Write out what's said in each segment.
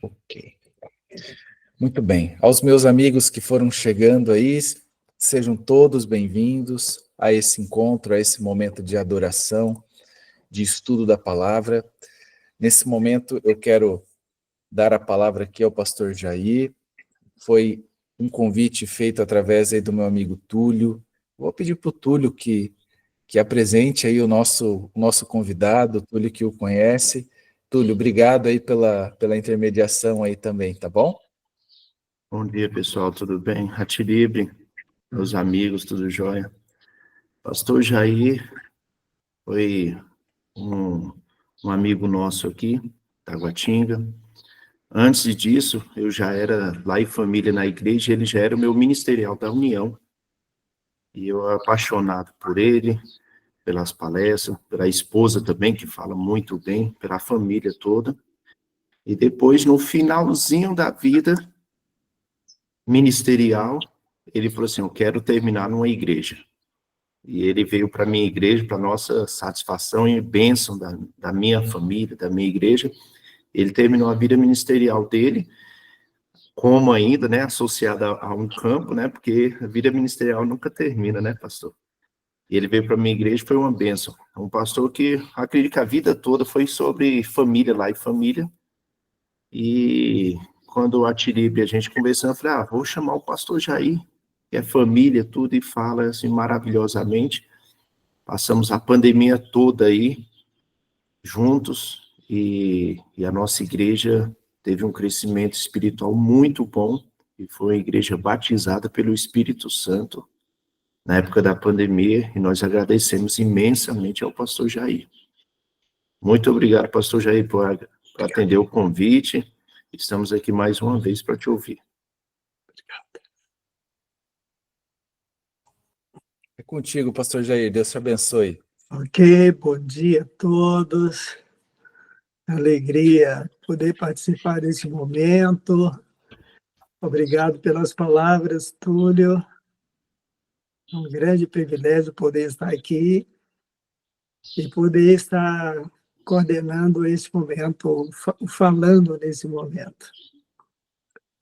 Ok. Muito bem. Aos meus amigos que foram chegando aí, sejam todos bem-vindos a esse encontro, a esse momento de adoração, de estudo da palavra. Nesse momento, eu quero dar a palavra aqui ao pastor Jair. Foi um convite feito através aí do meu amigo Túlio. Vou pedir para o Túlio que apresente aí o nosso convidado, o Túlio que o conhece. Túlio, obrigado aí pela intermediação aí também, tá bom? Bom dia, pessoal, tudo bem? Atilibre, meus amigos, tudo jóia? Pastor Jair foi um amigo nosso aqui, Taguatinga. Antes disso, eu já era lá em família na igreja, ele já era o meu ministerial da União. E eu apaixonado por ele, pelas palestras, pela esposa também, que fala muito bem, pela família toda. E depois, no finalzinho da vida ministerial, ele falou assim, eu quero terminar numa igreja. E ele veio para a minha igreja, para nossa satisfação e bênção da minha família, da minha igreja. Ele terminou a vida ministerial dele, como ainda, né, associada a um campo, né, porque a vida ministerial nunca termina, né, pastor? E ele veio para a minha igreja, foi uma bênção. Um pastor que acredito que a vida toda foi sobre família lá e família. E quando a Tiribe, a gente conversando, eu falei, vou chamar o pastor Jair, que é família, tudo, e fala assim maravilhosamente. Passamos a pandemia toda aí, juntos, e a nossa igreja teve um crescimento espiritual muito bom, e foi uma igreja batizada pelo Espírito Santo na época da pandemia, e nós agradecemos imensamente ao pastor Jair. Muito obrigado, pastor Jair, por atender o convite. Estamos aqui mais uma vez para te ouvir. Obrigado. É contigo, pastor Jair. Deus te abençoe. Ok, bom dia a todos. Alegria poder participar desse momento. Obrigado pelas palavras, Túlio. É um grande privilégio poder estar aqui e poder estar coordenando esse momento, falando nesse momento.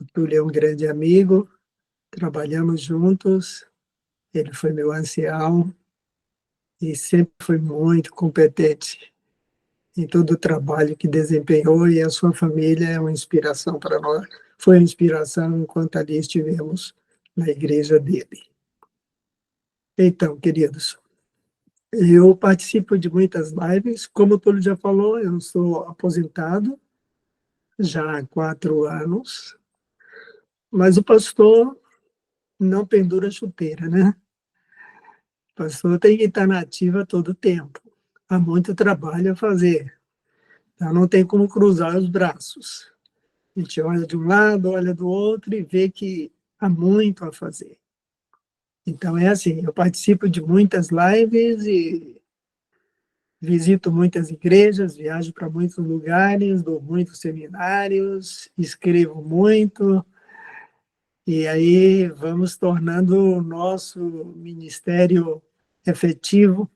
O Túlio é um grande amigo, trabalhamos juntos, ele foi meu ancião e sempre foi muito competente em todo o trabalho que desempenhou, e a sua família é uma inspiração para nós, foi uma inspiração enquanto ali estivemos na igreja dele. Então, queridos, eu participo de muitas lives, como o Túlio já falou, eu sou aposentado já há 4 anos, mas o pastor não pendura chuteira, né? O pastor tem que estar na ativa todo o tempo, há muito trabalho a fazer, então não tem como cruzar os braços. A gente olha de um lado, olha do outro e vê que há muito a fazer. Então, é assim, eu participo de muitas lives e visito muitas igrejas, viajo para muitos lugares, dou muitos seminários, escrevo muito, e aí vamos tornando o nosso ministério efetivo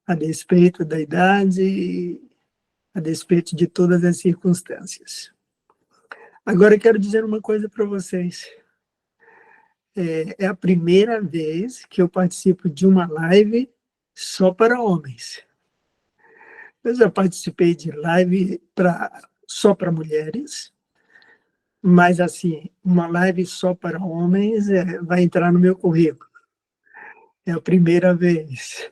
a despeito da idade e a despeito de todas as circunstâncias. Agora, eu quero dizer uma coisa para vocês. É a primeira vez que eu participo de uma live só para homens. Eu já participei de live só para mulheres, mas, assim, uma live só para homens vai entrar no meu currículo. É a primeira vez.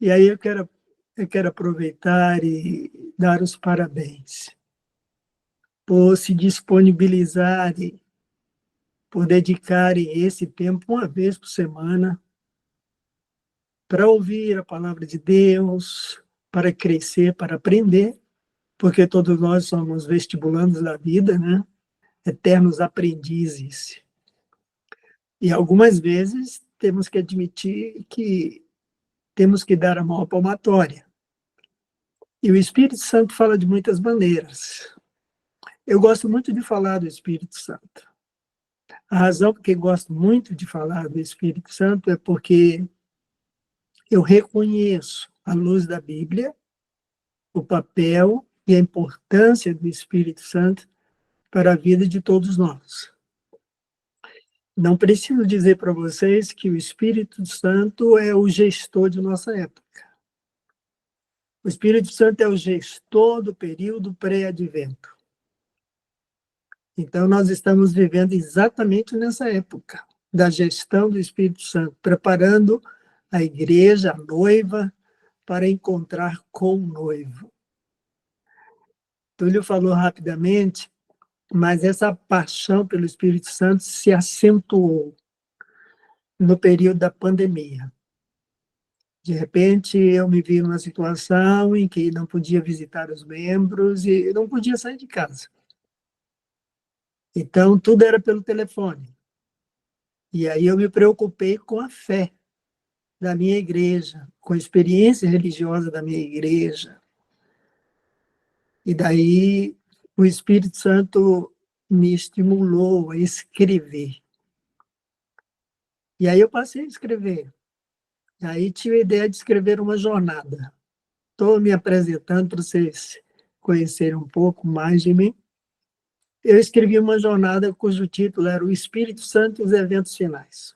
E aí eu quero aproveitar e dar os parabéns por se disponibilizarem, por dedicarem esse tempo, uma vez por semana, para ouvir a palavra de Deus, para crescer, para aprender, porque todos nós somos vestibulandos da vida, né? Eternos aprendizes. E algumas vezes temos que admitir que temos que dar a mão à palmatória. E o Espírito Santo fala de muitas maneiras. Eu gosto muito de falar do Espírito Santo. A razão por que gosto muito de falar do Espírito Santo é porque eu reconheço, à luz da Bíblia, o papel e a importância do Espírito Santo para a vida de todos nós. Não preciso dizer para vocês que o Espírito Santo é o gestor de nossa época. O Espírito Santo é o gestor do período pré-advento. Então, nós estamos vivendo exatamente nessa época da gestão do Espírito Santo, preparando a igreja, a noiva, para encontrar com o noivo. Túlio falou rapidamente, mas essa paixão pelo Espírito Santo se acentuou no período da pandemia. De repente, eu me vi numa situação em que não podia visitar os membros e não podia sair de casa. Então, tudo era pelo telefone. E aí eu me preocupei com a fé da minha igreja, com a experiência religiosa da minha igreja. E daí o Espírito Santo me estimulou a escrever. E aí eu passei a escrever. Aí tive a ideia de escrever uma jornada. Estou me apresentando para vocês conhecerem um pouco mais de mim. Eu escrevi uma jornada cujo título era O Espírito Santo e os Eventos Finais.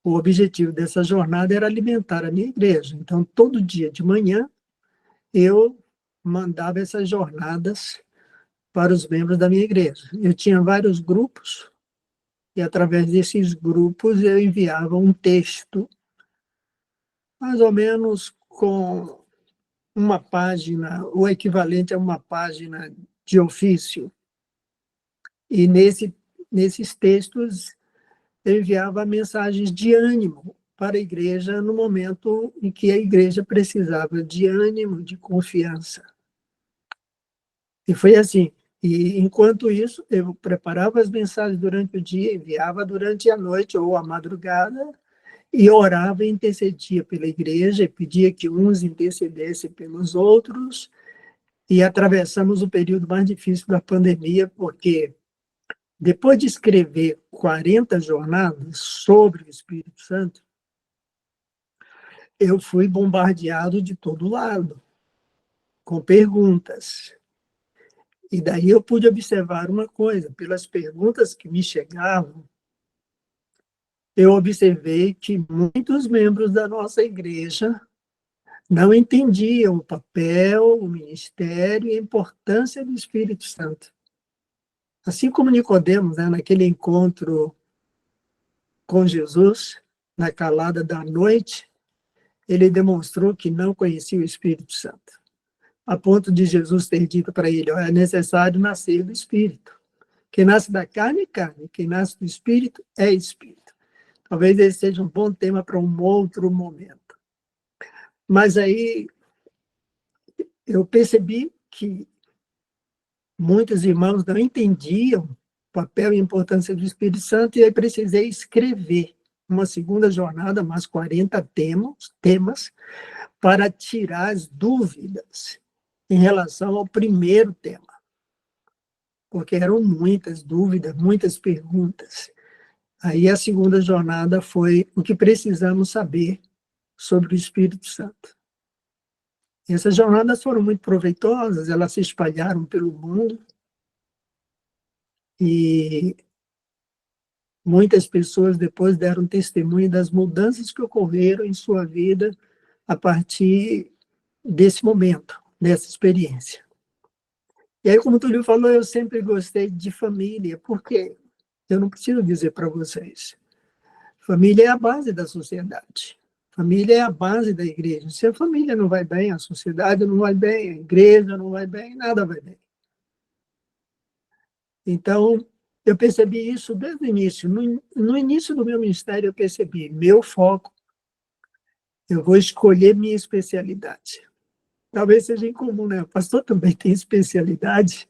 O objetivo dessa jornada era alimentar a minha igreja. Então, todo dia de manhã, eu mandava essas jornadas para os membros da minha igreja. Eu tinha vários grupos, e através desses grupos eu enviava um texto, mais ou menos com uma página, o equivalente a uma página de ofício. E nesses textos eu enviava mensagens de ânimo para a igreja no momento em que a igreja precisava de ânimo, de confiança. E foi assim. E, enquanto isso, eu preparava as mensagens durante o dia, enviava durante a noite ou a madrugada, e orava e intercedia pela igreja, e pedia que uns intercedessem pelos outros, e atravessamos o período mais difícil da pandemia, porque depois de escrever 40 jornadas sobre o Espírito Santo, eu fui bombardeado de todo lado, com perguntas. E daí eu pude observar uma coisa, pelas perguntas que me chegavam, eu observei que muitos membros da nossa igreja não entendiam o papel, o ministério e a importância do Espírito Santo. Assim como Nicodemos, né, naquele encontro com Jesus, na calada da noite, ele demonstrou que não conhecia o Espírito Santo, a ponto de Jesus ter dito para ele, é necessário nascer do Espírito. Quem nasce da carne é carne, quem nasce do Espírito é Espírito. Talvez esse seja um bom tema para um outro momento. Mas aí eu percebi que muitos irmãos não entendiam o papel e a importância do Espírito Santo, e aí precisei escrever uma segunda jornada, mais 40 temas, para tirar as dúvidas em relação ao primeiro tema. Porque eram muitas dúvidas, muitas perguntas. Aí a segunda jornada foi o que precisamos saber sobre o Espírito Santo. Essas jornadas foram muito proveitosas, elas se espalharam pelo mundo e muitas pessoas depois deram testemunho das mudanças que ocorreram em sua vida a partir desse momento, dessa experiência. E aí, como o Túlio falou, eu sempre gostei de família, porque eu não preciso dizer para vocês, família é a base da sociedade. Família é a base da igreja. Se a família não vai bem, a sociedade não vai bem, a igreja não vai bem, nada vai bem. Então, eu percebi isso desde o início. No início do meu ministério, eu percebi, meu foco, eu vou escolher minha especialidade. Talvez seja incomum, né? O pastor também tem especialidade?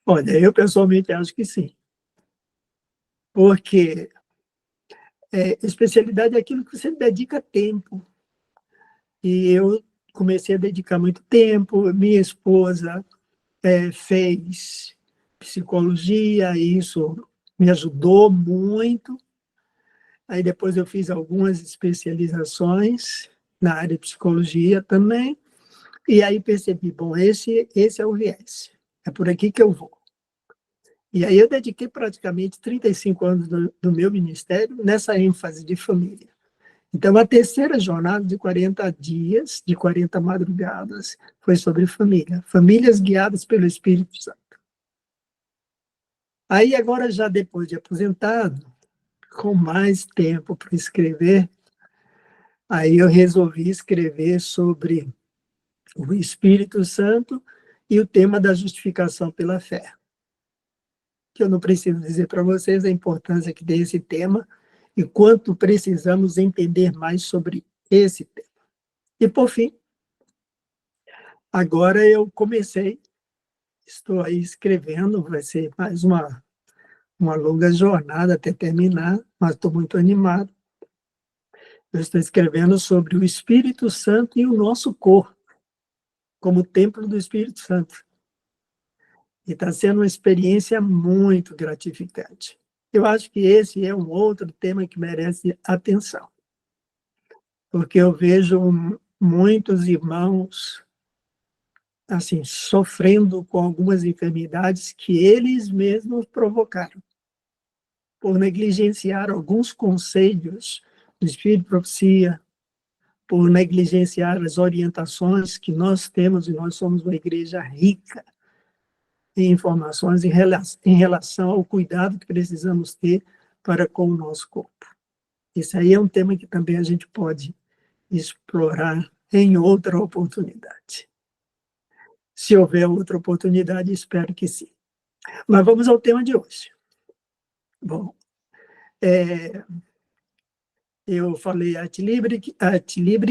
Olha, eu pessoalmente acho que sim. Porque especialidade é aquilo que você dedica tempo. E eu comecei a dedicar muito tempo. Minha esposa fez psicologia, e isso me ajudou muito. Aí depois eu fiz algumas especializações na área de psicologia também. E aí percebi, bom, esse é o viés. É por aqui que eu vou. E aí eu dediquei praticamente 35 anos do meu ministério nessa ênfase de família. Então, a terceira jornada de 40 dias, de 40 madrugadas, foi sobre família. Famílias guiadas pelo Espírito Santo. Aí, agora, já depois de aposentado, com mais tempo para escrever, aí eu resolvi escrever sobre o Espírito Santo e o tema da justificação pela fé. Que eu não preciso dizer para vocês a importância que tem esse tema e quanto precisamos entender mais sobre esse tema. E, por fim, agora eu comecei, estou aí escrevendo, vai ser mais uma longa jornada até terminar, mas estou muito animado. Eu estou escrevendo sobre o Espírito Santo e o nosso corpo, como templo do Espírito Santo. E está sendo uma experiência muito gratificante. Eu acho que esse é um outro tema que merece atenção, porque eu vejo muitos irmãos assim sofrendo com algumas enfermidades que eles mesmos provocaram, por negligenciar alguns conselhos do Espírito de Profecia, por negligenciar as orientações que nós temos, e nós somos uma igreja rica em informações em relação ao cuidado que precisamos ter para com o nosso corpo. Isso aí é um tema que também a gente pode explorar em outra oportunidade. Se houver outra oportunidade, espero que sim. Mas vamos ao tema de hoje. Bom, eu falei a Tilibre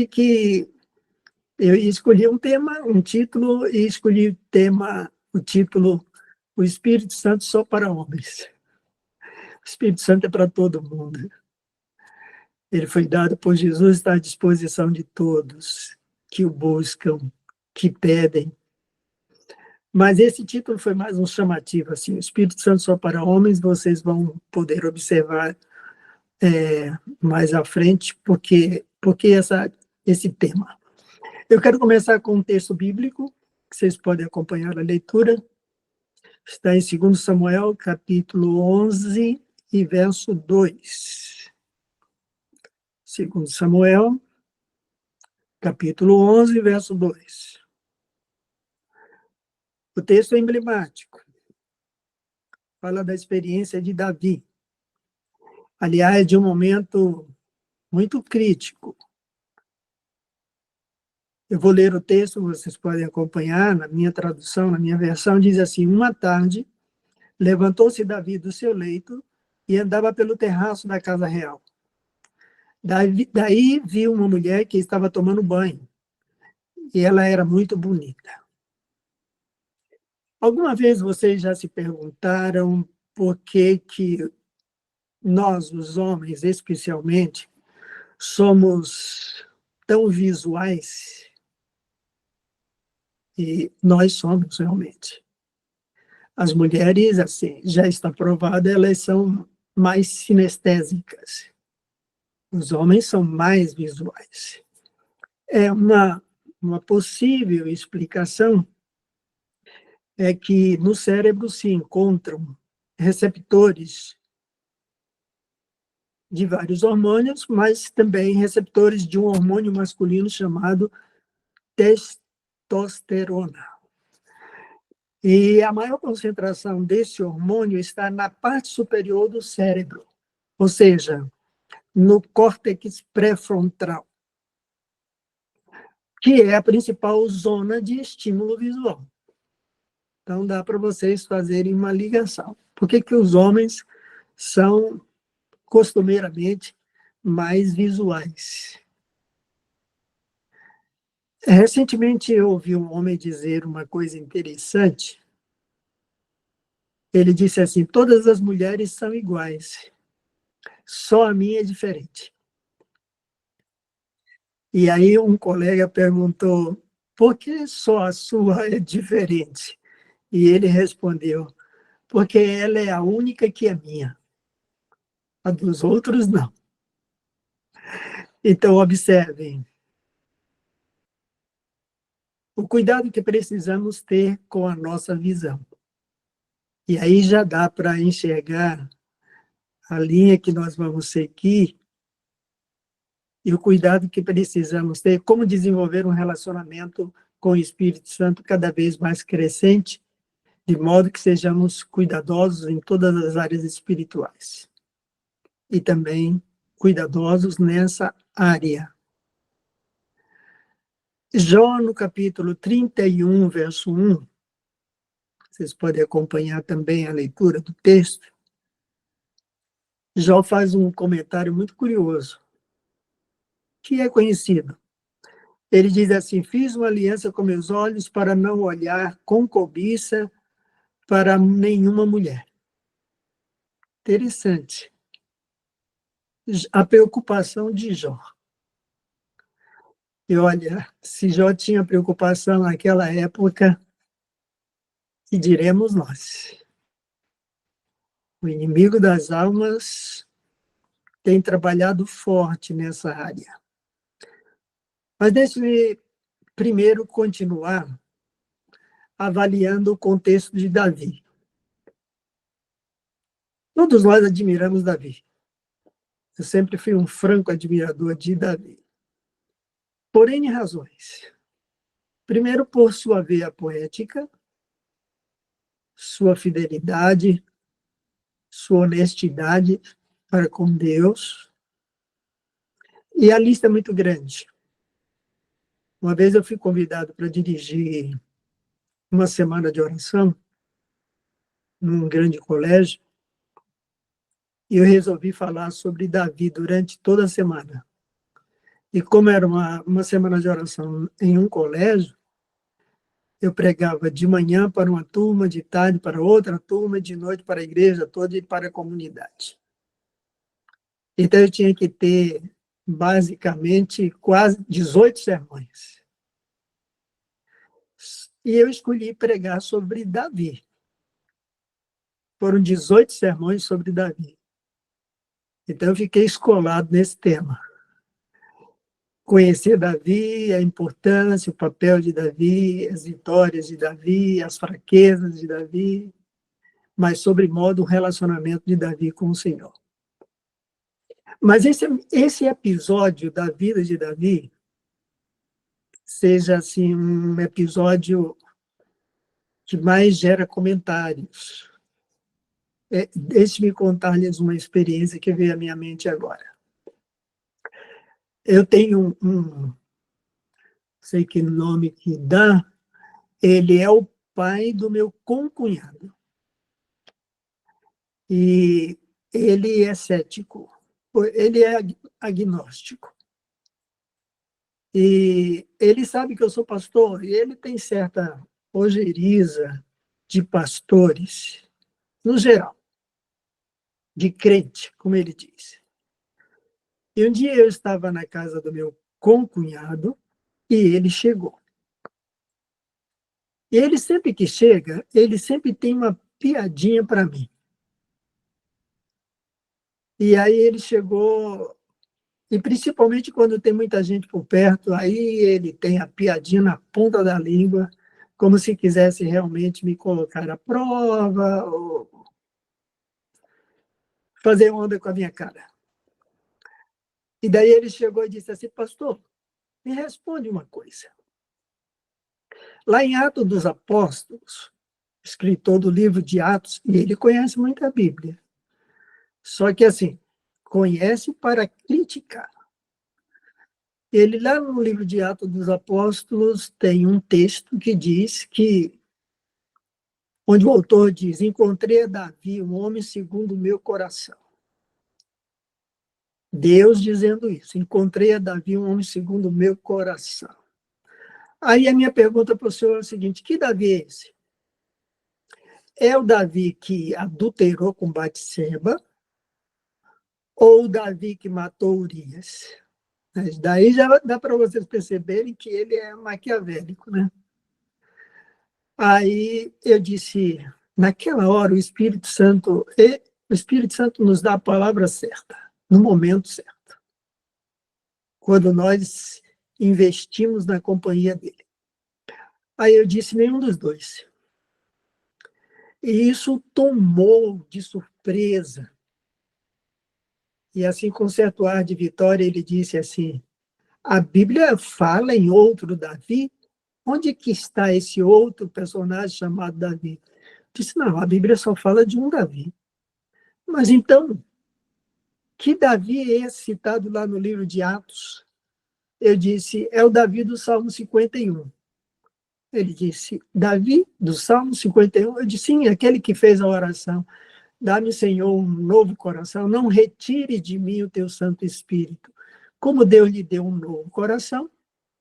que eu escolhi um tema, um título, e escolhi o título O Espírito Santo só para homens. O Espírito Santo é para todo mundo. Ele foi dado por Jesus, está à disposição de todos que o buscam, que pedem. Mas esse título foi mais um chamativo, assim, o Espírito Santo só para homens, vocês vão poder observar mais à frente, porque esse tema. Eu quero começar com um texto bíblico, que vocês podem acompanhar a leitura. Está em 2 Samuel, capítulo 11, e verso 2. 2 Samuel, capítulo 11, verso 2. O texto é emblemático. Fala da experiência de Davi. Aliás, de um momento muito crítico. Eu vou ler o texto, vocês podem acompanhar, na minha tradução, na minha versão, diz assim: uma tarde, levantou-se Davi do seu leito e andava pelo terraço da casa real. Daí viu uma mulher que estava tomando banho, e ela era muito bonita. Alguma vez vocês já se perguntaram por que nós, os homens, especialmente, somos tão visuais? E nós somos, realmente. As mulheres, assim, já está provado, elas são mais sinestésicas. Os homens são mais visuais. É uma possível explicação é que no cérebro se encontram receptores de vários hormônios, mas também receptores de um hormônio masculino chamado testosterona. E a maior concentração desse hormônio está na parte superior do cérebro, ou seja, no córtex pré-frontal, que é a principal zona de estímulo visual. Então, dá para vocês fazerem uma ligação. Por que os homens são, costumeiramente, mais visuais? Recentemente, eu ouvi um homem dizer uma coisa interessante. Ele disse assim: todas as mulheres são iguais, só a minha é diferente. E aí um colega perguntou: por que só a sua é diferente? E ele respondeu: porque ela é a única que é minha. A dos outros, não. Então, observem. o cuidado que precisamos ter com a nossa visão. E aí já dá para enxergar a linha que nós vamos seguir e o cuidado que precisamos ter, como desenvolver um relacionamento com o Espírito Santo cada vez mais crescente, de modo que sejamos cuidadosos em todas as áreas espirituais. E também cuidadosos nessa área. Jó, no capítulo 31, verso 1, vocês podem acompanhar também a leitura do texto, Jó faz um comentário muito curioso, que é conhecido. Ele diz assim: fiz uma aliança com meus olhos para não olhar com cobiça para nenhuma mulher. Interessante. A preocupação de Jó. E olha, se Jó tinha preocupação naquela época, que diremos nós? O inimigo das almas tem trabalhado forte nessa área. Mas deixe-me primeiro continuar avaliando o contexto de Davi. Todos nós admiramos Davi. Eu sempre fui um franco admirador de Davi. Por N razões. Primeiro, por sua veia poética, sua fidelidade, sua honestidade para com Deus. E a lista é muito grande. Uma vez eu fui convidado para dirigir uma semana de oração num grande colégio e eu resolvi falar sobre Davi durante toda a semana. E como era uma semana de oração em um colégio, eu pregava de manhã para uma turma, de tarde para outra turma, de noite para a igreja toda e para a comunidade. Então eu tinha que ter, basicamente, quase 18 sermões. E eu escolhi pregar sobre Davi. Foram 18 sermões sobre Davi. Então eu fiquei escolado nesse tema. Conhecer Davi, a importância, o papel de Davi, as vitórias de Davi, as fraquezas de Davi, mas, sobremodo, o relacionamento de Davi com o Senhor. Mas esse episódio da vida de Davi seja assim, um episódio que mais gera comentários. Deixe-me contar-lhes uma experiência que veio à minha mente agora. Eu tenho sei que nome que dá, ele é o pai do meu concunhado. E ele é cético, ele é agnóstico. E ele sabe que eu sou pastor, e ele tem certa ojeriza de pastores, no geral, de crente, como ele diz. E um dia eu estava na casa do meu concunhado e ele chegou. E ele sempre que chega, ele sempre tem uma piadinha para mim. E aí ele chegou, e principalmente quando tem muita gente por perto, aí ele tem a piadinha na ponta da língua, como se quisesse realmente me colocar à prova ou fazer onda com a minha cara. E daí ele chegou e disse assim: pastor, me responde uma coisa. Lá em Atos dos Apóstolos, escritor do livro de Atos, e ele conhece muito a Bíblia, só que assim, conhece para criticar. Ele, lá no livro de Atos dos Apóstolos, tem um texto que diz que, onde o autor diz: encontrei a Davi, um homem segundo o meu coração. Deus dizendo isso: encontrei a Davi, um homem segundo o meu coração. Aí a minha pergunta para o senhor é a seguinte: que Davi é esse? É o Davi que adulterou com Batseba ou o Davi que matou Urias? Mas daí já dá para vocês perceberem que ele é maquiavélico, né? Aí eu disse, naquela hora, o Espírito Santo nos dá a palavra certa, no momento certo, quando nós investimos na companhia dele. Aí eu disse, nenhum dos dois. E isso tomou de surpresa. E assim, com certo ar de vitória, ele disse assim, a Bíblia fala em outro Davi? Onde que está esse outro personagem chamado Davi? Eu disse, não, a Bíblia só fala de um Davi. Mas então, que Davi é esse citado lá no livro de Atos? Eu disse, é o Davi do Salmo 51. Ele disse, Davi do Salmo 51? Eu disse, sim, aquele que fez a oração. Dá-me, Senhor, um novo coração, não retire de mim o teu Santo Espírito. Como Deus lhe deu um novo coração,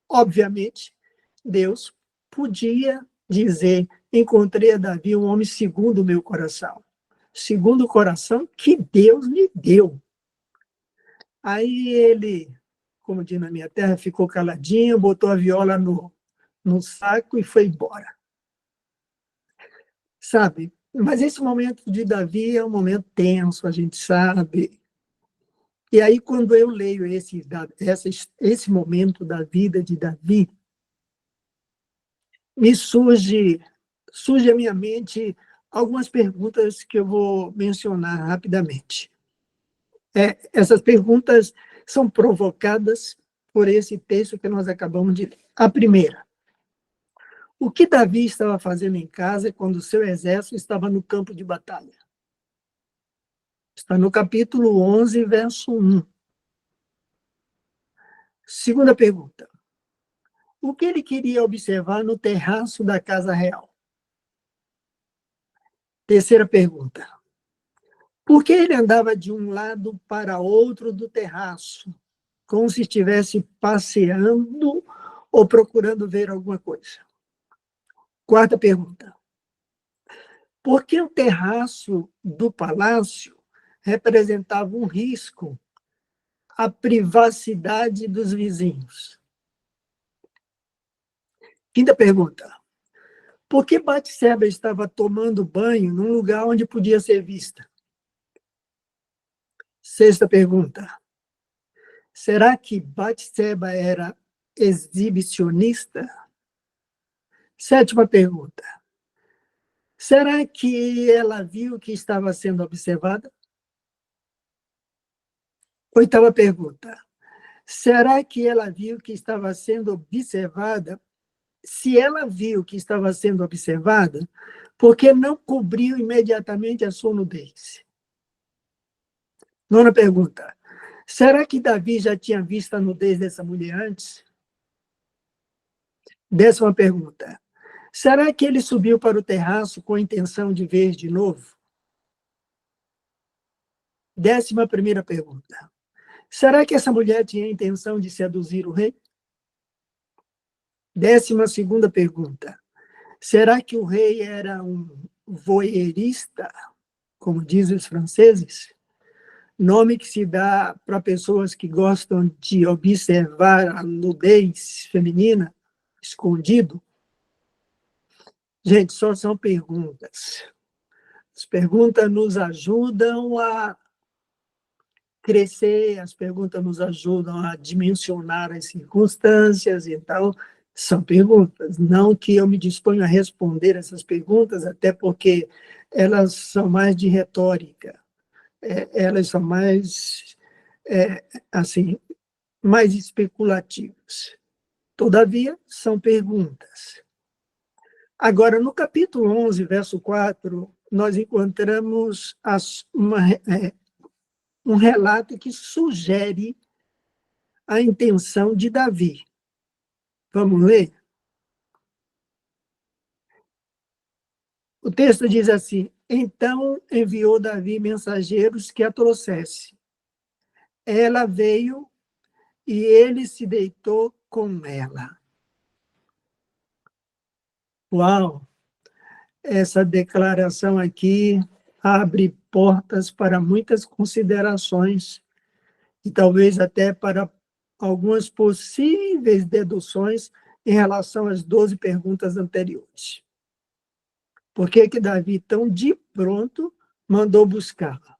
obviamente, Deus podia dizer, encontrei a Davi um homem segundo o meu coração. Segundo o coração que Deus lhe deu. Aí ele, como diz na minha terra, ficou caladinho, botou a viola no saco e foi embora. Sabe? Mas esse momento de Davi é um momento tenso, a gente sabe. E aí, quando eu leio esse momento da vida de Davi, me surge à minha mente algumas perguntas que eu vou mencionar rapidamente. Essas perguntas são provocadas por esse texto que nós acabamos de ler. A primeira, o que Davi estava fazendo em casa quando o seu exército estava no campo de batalha? Está no capítulo 11, verso 1. Segunda pergunta, o que ele queria observar no terraço da casa real? Terceira pergunta, por que ele andava de um lado para outro do terraço, como se estivesse passeando ou procurando ver alguma coisa? Quarta pergunta, por que o terraço do palácio representava um risco à privacidade dos vizinhos? Quinta pergunta, por que Batseba estava tomando banho num lugar onde podia ser vista? Sexta pergunta, será que Batseba era exibicionista? Sétima pergunta, será que ela viu que estava sendo observada? Oitava pergunta, será que ela viu que estava sendo observada? Se ela viu que estava sendo observada, por que não cobriu imediatamente a sua nudez? Nona pergunta, será que Davi já tinha visto a nudez dessa mulher antes? Décima pergunta, será que ele subiu para o terraço com a intenção de ver de novo? Décima primeira pergunta, será que essa mulher tinha a intenção de seduzir o rei? Décima segunda pergunta, será que o rei era um voyeurista, como dizem os franceses? Nome que se dá para pessoas que gostam de observar a nudez feminina, escondido. Gente, só são perguntas. As perguntas nos ajudam a crescer, as perguntas nos ajudam a dimensionar as circunstâncias, então, são perguntas. Não que eu me disponha a responder essas perguntas, até porque elas são mais de retórica, elas são mais, assim, mais especulativas. Todavia, são perguntas. Agora, no capítulo 11, verso 4, nós encontramos um relato que sugere a intenção de Davi. Vamos ler? O texto diz assim, então enviou Davi mensageiros que a trouxesse. Ela veio e ele se deitou com ela. Uau! Essa declaração aqui abre portas para muitas considerações e talvez até para algumas possíveis deduções em relação às 12 perguntas anteriores. Por que que Davi, tão de pronto, mandou buscá-la?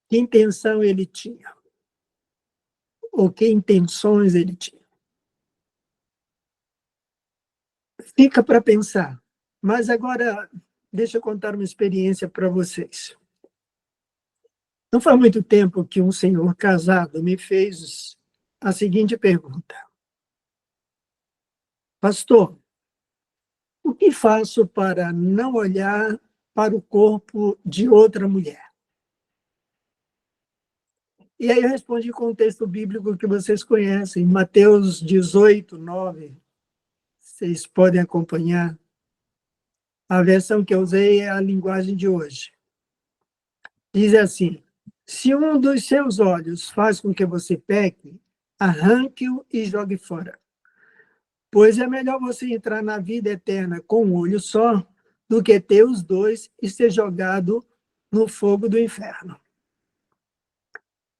Que intenção ele tinha? Ou que intenções ele tinha? Fica para pensar. Mas agora, deixa eu contar uma experiência para vocês. Não faz muito tempo que um senhor casado me fez a seguinte pergunta: pastor, o que faço para não olhar para o corpo de outra mulher? E aí eu respondi com o texto bíblico que vocês conhecem, Mateus 18, 9. Vocês podem acompanhar. A versão que eu usei é a linguagem de hoje. Diz assim: se um dos seus olhos faz com que você peque, arranque-o e jogue fora. Pois é melhor você entrar na vida eterna com um olho só do que ter os dois e ser jogado no fogo do inferno.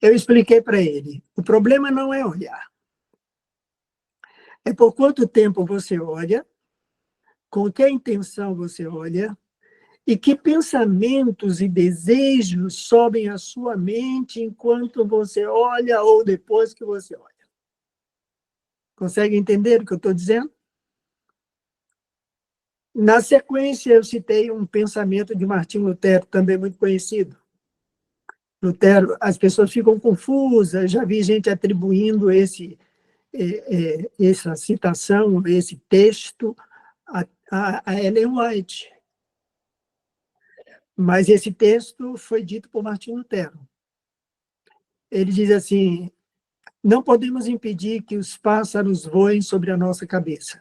Eu expliquei para ele: o problema não é olhar. É por quanto tempo você olha, com que intenção você olha, e que pensamentos e desejos sobem à sua mente enquanto você olha ou depois que você olha. Consegue entender o que eu estou dizendo? Na sequência, eu citei um pensamento de Martim Lutero, também muito conhecido. Lutero, as pessoas ficam confusas, já vi gente atribuindo essa citação, esse texto, a Ellen White. Mas esse texto foi dito por Martim Lutero. Ele diz assim: não podemos impedir que os pássaros voem sobre a nossa cabeça,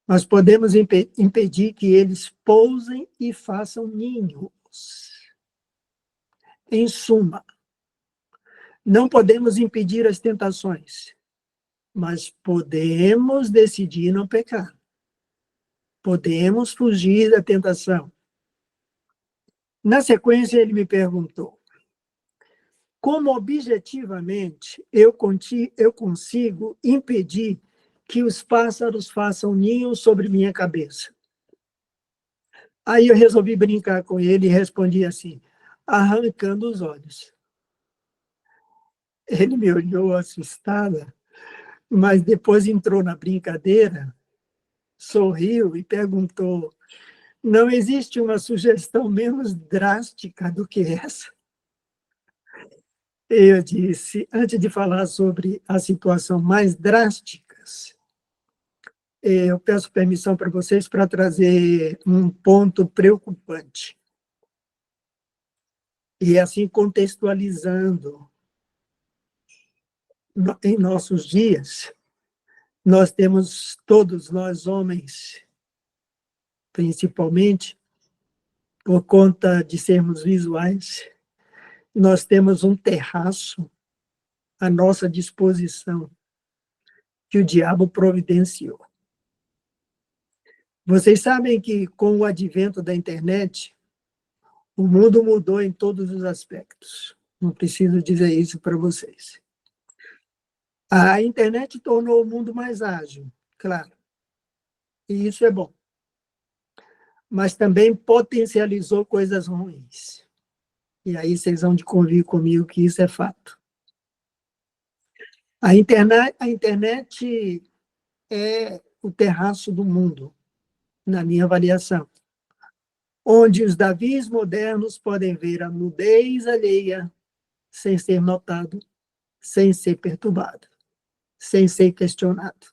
mas podemos impedir que eles pousem e façam ninhos. Em suma, não podemos impedir as tentações, mas podemos decidir não pecar. Podemos fugir da tentação. Na sequência, ele me perguntou: como objetivamente eu consigo impedir que os pássaros façam ninho sobre minha cabeça? Aí eu resolvi brincar com ele e respondi assim: arrancando os olhos. Ele me olhou assustada, mas depois entrou na brincadeira, sorriu e perguntou: não existe uma sugestão menos drástica do que essa? Eu disse: antes de falar sobre a situação mais drásticas, eu peço permissão para vocês para trazer um ponto preocupante. E assim, contextualizando, em nossos dias, nós temos, todos nós homens, principalmente, por conta de sermos visuais, nós temos um terraço à nossa disposição, que o diabo providenciou. Vocês sabem que, com o advento da internet, o mundo mudou em todos os aspectos. Não preciso dizer isso para vocês. A internet tornou o mundo mais ágil, claro. E isso é bom. Mas também potencializou coisas ruins. E aí vocês vão de convir comigo que isso é fato. A internet é o terraço do mundo, na minha avaliação, onde os Davis modernos podem ver a nudez alheia sem ser notado, sem ser perturbado, sem ser questionado.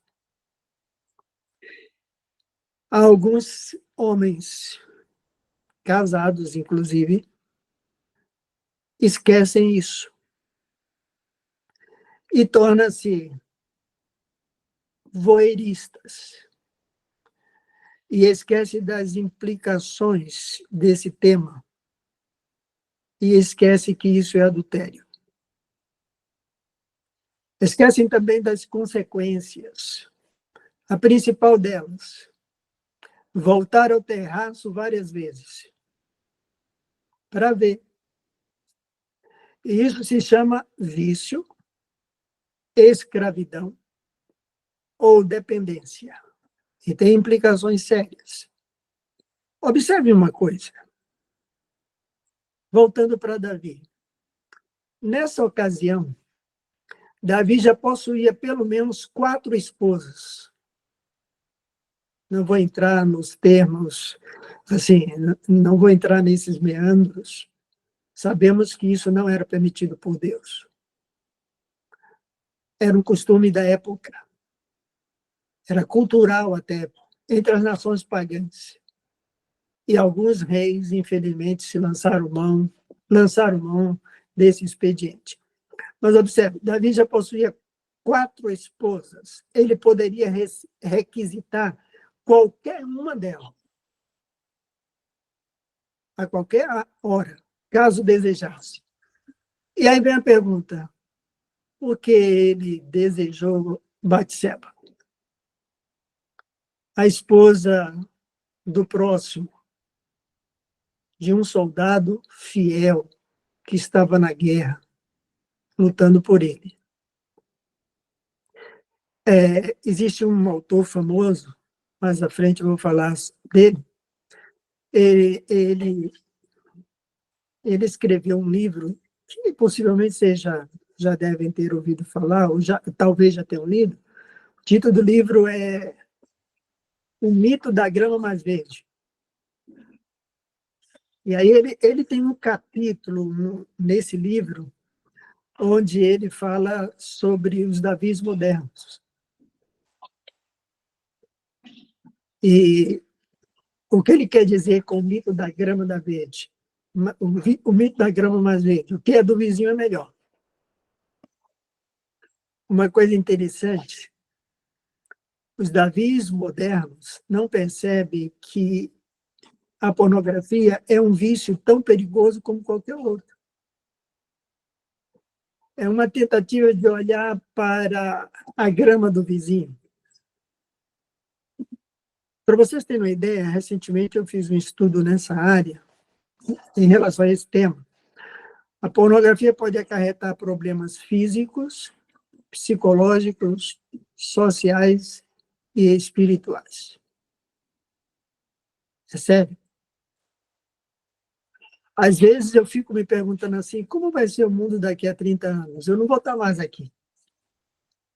Alguns homens, casados inclusive, esquecem isso e tornam-se voyeuristas e esquecem das implicações desse tema e esquecem que isso é adultério. Esquecem também das consequências. A principal delas, voltar ao terraço várias vezes para ver. E isso se chama vício, escravidão ou dependência. E tem implicações sérias. Observe uma coisa. Voltando para Davi. Nessa ocasião, Davi já possuía pelo menos 4 esposas. não vou entrar nos termos, assim, não vou entrar nesses meandros. Sabemos que isso não era permitido por Deus. Era um costume da época. Era cultural até, entre as nações pagãs. E alguns reis, infelizmente, lançaram mão desse expediente. Mas observe, Davi já possuía 4 esposas. Ele poderia requisitar qualquer uma delas, a qualquer hora, caso desejasse. E aí vem a pergunta, por que ele desejou Batseba? A esposa do próximo, de um soldado fiel que estava na guerra, lutando por ele. Existe um autor famoso, mais à frente eu vou falar dele. Ele escreveu um livro que possivelmente vocês já devem ter ouvido falar, ou talvez já tenham lido. O título do livro é O Mito da Grama Mais Verde. E aí ele tem um capítulo nesse livro onde ele fala sobre os Davis modernos. E o que ele quer dizer com o mito da grama da verde? O mito da grama mais verde. O que é do vizinho é melhor. Uma coisa interessante, os Davis modernos não percebem que a pornografia é um vício tão perigoso como qualquer outro. É uma tentativa de olhar para a grama do vizinho. Para vocês terem uma ideia, recentemente eu fiz um estudo nessa área, em relação a esse tema. A pornografia pode acarretar problemas físicos, psicológicos, sociais e espirituais. É sério? Às vezes eu fico me perguntando assim, como vai ser o mundo daqui a 30 anos? Eu não vou estar mais aqui.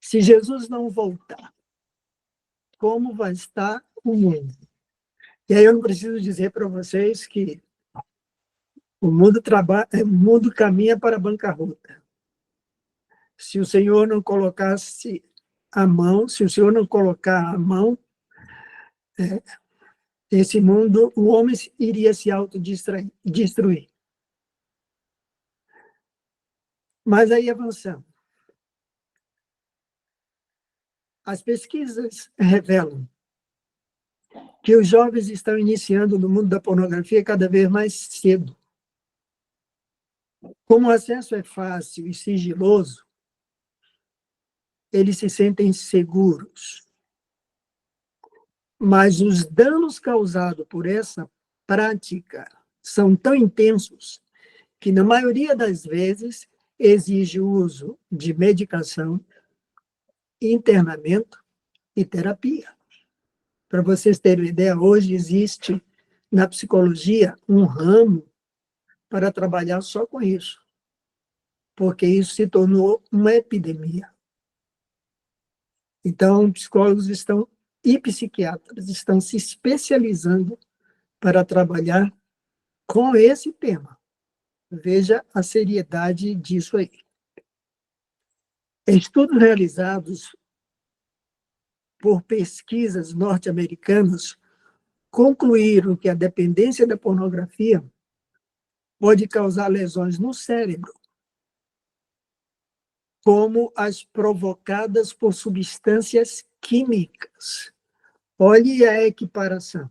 Se Jesus não voltar, como vai estar o mundo? E aí eu não preciso dizer para vocês que o mundo caminha para a bancarrota. Se o Senhor não colocasse a mão, se o Senhor não colocar a mão, esse mundo, o homem iria se autodestruir. Mas aí avançando. As pesquisas revelam que os jovens estão iniciando no mundo da pornografia cada vez mais cedo. Como o acesso é fácil e sigiloso, eles se sentem seguros. Mas os danos causados por essa prática são tão intensos que, na maioria das vezes, exige o uso de medicação, internamento e terapia. Para vocês terem uma ideia, hoje existe na psicologia um ramo para trabalhar só com isso, porque isso se tornou uma epidemia. Então, psicólogos e psiquiatras estão se especializando para trabalhar com esse tema. Veja a seriedade disso aí. Estudos realizados por pesquisas norte-americanas concluíram que a dependência da pornografia pode causar lesões no cérebro, como as provocadas por substâncias químicas. Olhe a equiparação.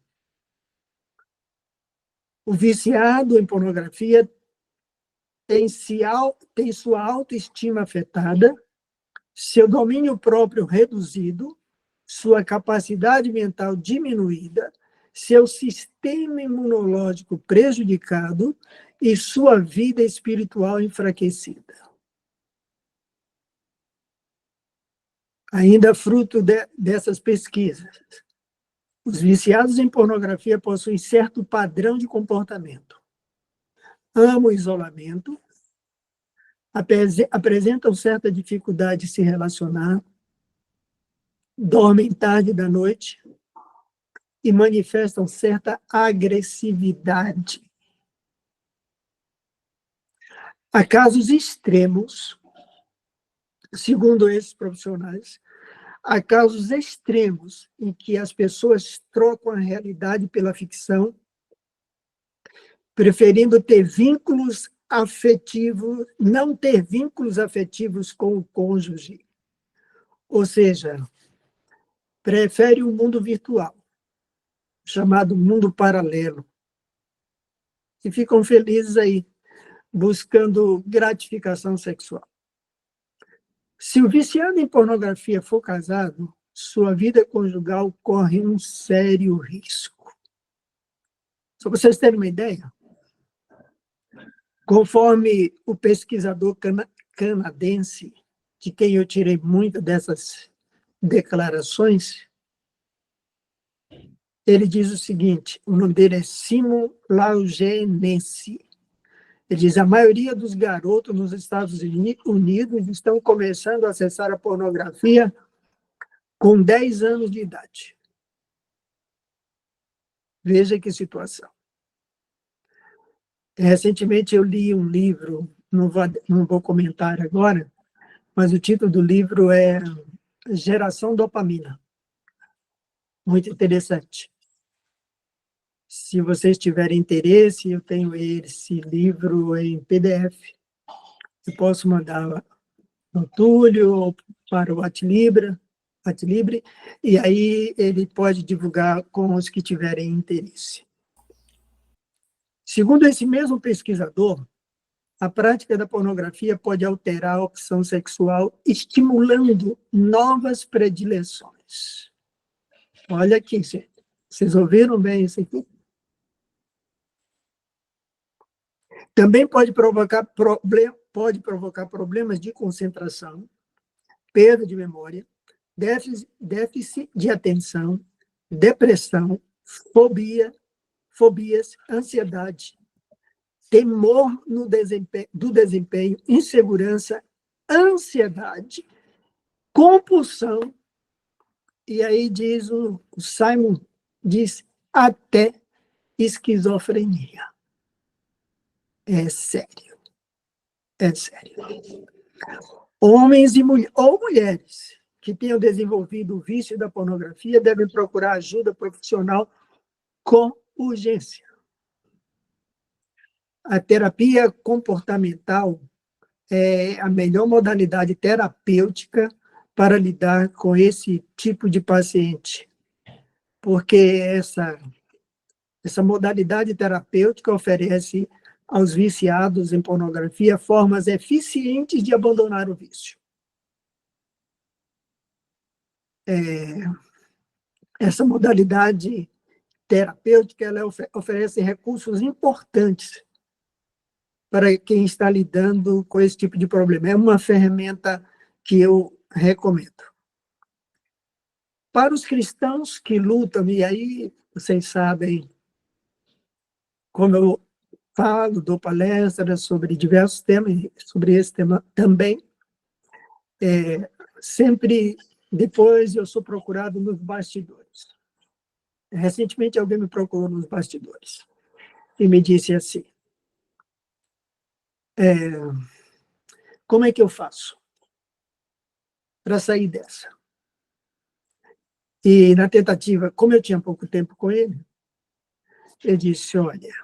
O viciado em pornografia tem sua autoestima afetada, seu domínio próprio reduzido, sua capacidade mental diminuída, seu sistema imunológico prejudicado e sua vida espiritual enfraquecida. Ainda fruto dessas pesquisas, os viciados em pornografia possuem certo padrão de comportamento. Amam o isolamento, apresentam certa dificuldade de se relacionar, dormem tarde da noite, e manifestam certa agressividade. Há casos extremos, segundo esses profissionais, há casos extremos em que as pessoas trocam a realidade pela ficção, preferindo ter vínculos afetivos, não ter vínculos afetivos com o cônjuge. Ou seja, prefere um mundo virtual, chamado mundo paralelo, e ficam felizes aí, buscando gratificação sexual. Se o viciado em pornografia for casado, sua vida conjugal corre um sério risco. Só para vocês terem uma ideia, conforme o pesquisador canadense, de quem eu tirei muitas dessas declarações, ele diz o seguinte, o nome dele é Simon Lagenense. Ele diz, a maioria dos garotos nos Estados Unidos estão começando a acessar a pornografia com 10 anos de idade. Veja que situação. Recentemente eu li um livro, não vou comentar agora, mas o título do livro é Geração Dopamina. Muito interessante. Se vocês tiverem interesse, eu tenho esse livro em PDF. Eu posso mandar no Túlio ou para o Atlibre, e aí ele pode divulgar com os que tiverem interesse. Segundo esse mesmo pesquisador, a prática da pornografia pode alterar a opção sexual, estimulando novas predileções. Olha aqui, vocês ouviram bem isso aqui? Também pode provocar problemas de concentração, perda de memória, déficit de atenção, depressão, fobias, ansiedade, temor do desempenho, insegurança, ansiedade, compulsão, e aí diz o Simon, diz até esquizofrenia. É sério. É sério. Homens ou mulheres que tenham desenvolvido o vício da pornografia devem procurar ajuda profissional com urgência. A terapia comportamental é a melhor modalidade terapêutica para lidar com esse tipo de paciente, porque essa modalidade terapêutica oferece aos viciados em pornografia formas eficientes de abandonar o vício. Essa modalidade terapêutica ela oferece recursos importantes para quem está lidando com esse tipo de problema. É uma ferramenta que eu recomendo. Para os cristãos que lutam, e aí vocês sabem, como eu falo, dou palestras sobre diversos temas, sobre esse tema também, sempre depois eu sou procurado nos bastidores. Recentemente alguém me procurou nos bastidores e me disse assim, como é que eu faço para sair dessa? E na tentativa, como eu tinha pouco tempo com ele, eu disse, olha,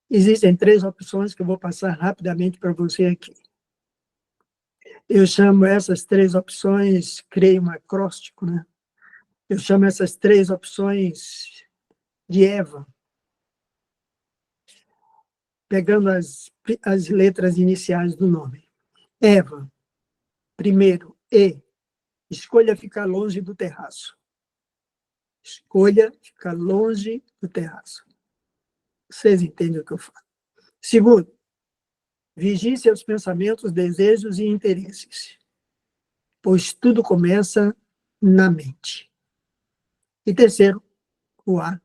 existem 3 opções que eu vou passar rapidamente para você aqui. Eu chamo essas 3 opções, criei um acróstico, né? Eu chamo essas 3 opções de Eva, pegando as letras iniciais do nome. Eva, primeiro, escolha ficar longe do terraço. Escolha ficar longe do terraço. Vocês entendem o que eu falo. Segundo, vigie seus pensamentos, desejos e interesses, pois tudo começa na mente. E terceiro, o A,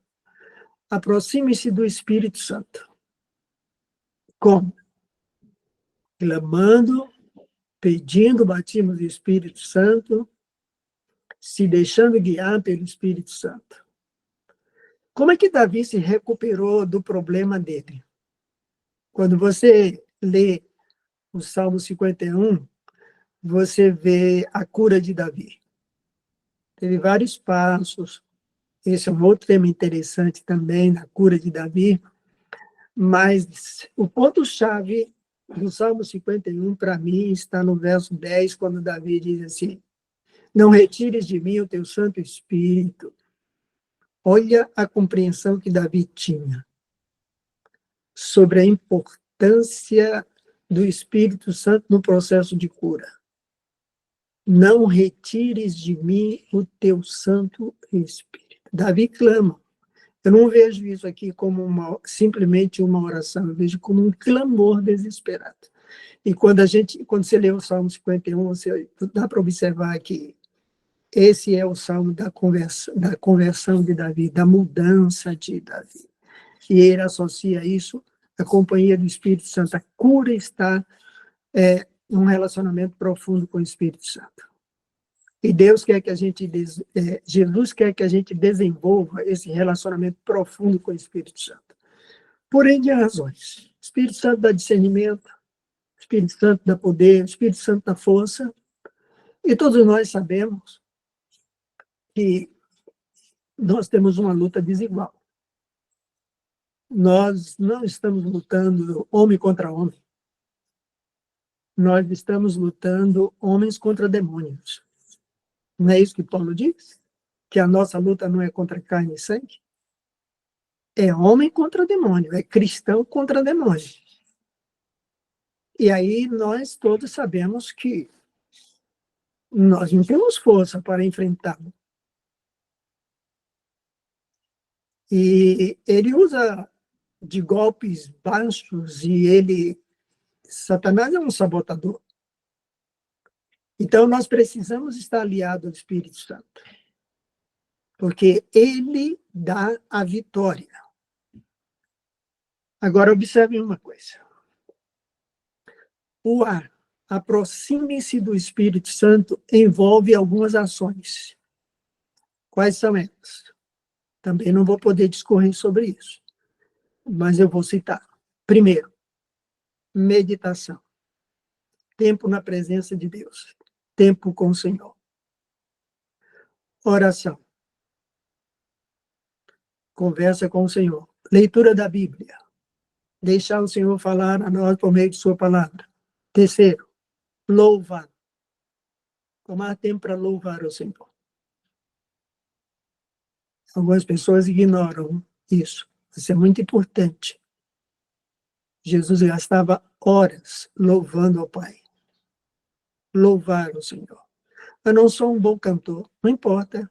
aproxime-se do Espírito Santo. Como? Clamando, pedindo o batismo do Espírito Santo, se deixando guiar pelo Espírito Santo. Como é que Davi se recuperou do problema dele? Quando você lê o Salmo 51, você vê a cura de Davi. Teve vários passos. Esse é um outro tema interessante também, na cura de Davi. Mas o ponto-chave do Salmo 51, para mim, está no verso 10, quando Davi diz assim: não retires de mim o teu Santo Espírito. Olha a compreensão que Davi tinha sobre a importância do Espírito Santo no processo de cura. Não retires de mim o teu Santo Espírito. Davi clama. Eu não vejo isso aqui como simplesmente uma oração, eu vejo como um clamor desesperado. E quando você lê o Salmo 51, dá para observar que esse é o salmo da conversão de Davi, da mudança de Davi. E ele associa isso à companhia do Espírito Santo. A cura está num relacionamento profundo com o Espírito Santo. E Jesus quer que a gente desenvolva esse relacionamento profundo com o Espírito Santo. Por N razões. O Espírito Santo dá discernimento, o Espírito Santo dá poder, o Espírito Santo dá força. E todos nós sabemos que nós temos uma luta desigual. Nós não estamos lutando homem contra homem. Nós estamos lutando homens contra demônios. Não é isso que Paulo diz? Que a nossa luta não é contra carne e sangue? É homem contra demônio, é cristão contra demônio. E aí nós todos sabemos que nós não temos força para enfrentá-lo. E ele usa de golpes baixos e Satanás é um sabotador. Então nós precisamos estar aliados ao Espírito Santo, porque ele dá a vitória. Agora observe uma coisa. O aproxime-se do Espírito Santo envolve algumas ações. Quais são elas? Também não vou poder discorrer sobre isso, mas eu vou citar. Primeiro, meditação. Tempo na presença de Deus. Tempo com o Senhor. Oração. Conversa com o Senhor. Leitura da Bíblia. Deixar o Senhor falar a nós por meio de sua palavra. Terceiro, louvar. Tomar tempo para louvar o Senhor. Algumas pessoas ignoram isso. Isso é muito importante. Jesus gastava horas louvando ao Pai. Louvar o Senhor. Eu não sou um bom cantor. Não importa.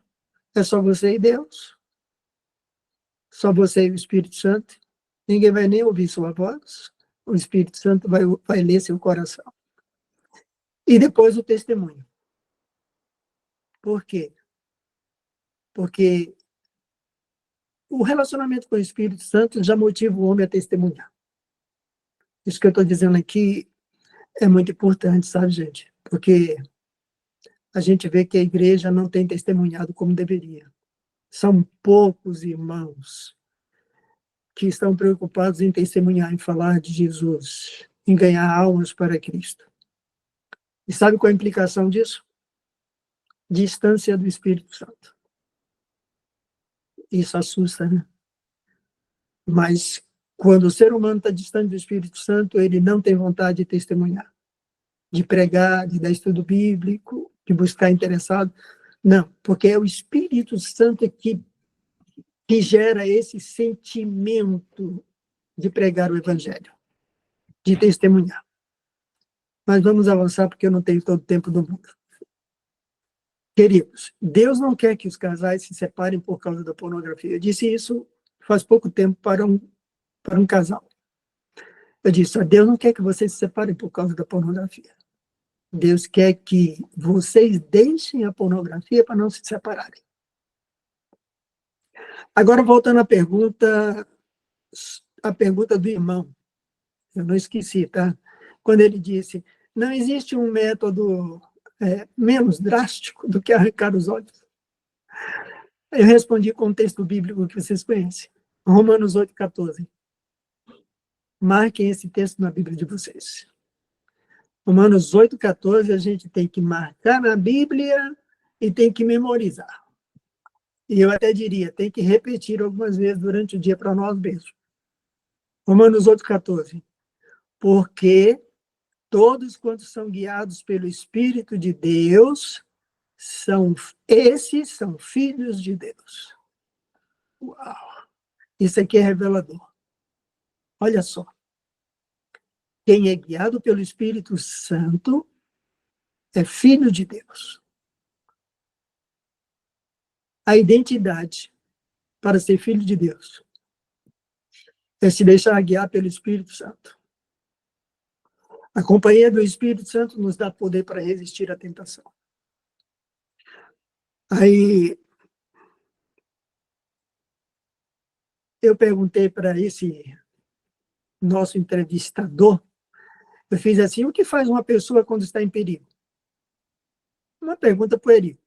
É só você e Deus. Só você e o Espírito Santo. Ninguém vai nem ouvir sua voz. O Espírito Santo vai ler seu coração. E depois o testemunho. Por quê? Porque o relacionamento com o Espírito Santo já motiva o homem a testemunhar. Isso que eu estou dizendo aqui é muito importante, sabe, gente? Porque a gente vê que a igreja não tem testemunhado como deveria. São poucos irmãos que estão preocupados em testemunhar, em falar de Jesus, em ganhar almas para Cristo. E sabe qual é a implicação disso? Distância do Espírito Santo. Isso assusta, né? Mas quando o ser humano está distante do Espírito Santo, ele não tem vontade de testemunhar, de pregar, de dar estudo bíblico, de buscar interessado. Não, porque é o Espírito Santo que gera esse sentimento de pregar o Evangelho, de testemunhar. Mas vamos avançar, porque eu não tenho todo o tempo do mundo. Queridos, Deus não quer que os casais se separem por causa da pornografia. Eu disse isso faz pouco tempo para um casal. Eu disse, Deus não quer que vocês se separem por causa da pornografia. Deus quer que vocês deixem a pornografia para não se separarem. Agora, voltando à pergunta do irmão. Eu não esqueci, tá? Quando ele disse, não existe um método menos drástico do que arrancar os olhos. Eu respondi com um texto bíblico que vocês conhecem, Romanos 8,14. Marquem esse texto na Bíblia de vocês. Romanos 8,14, a gente tem que marcar na Bíblia e tem que memorizar. E eu até diria, tem que repetir algumas vezes durante o dia para nós mesmos. Romanos 8,14. Porque todos quantos são guiados pelo Espírito de Deus, esses são filhos de Deus. Uau! Isso aqui é revelador. Olha só. Quem é guiado pelo Espírito Santo é filho de Deus. A identidade para ser filho de Deus é se deixar guiar pelo Espírito Santo. A companhia do Espírito Santo nos dá poder para resistir à tentação. Aí, eu perguntei para esse nosso entrevistador, eu fiz assim, o que faz uma pessoa quando está em perigo? Uma pergunta pueril.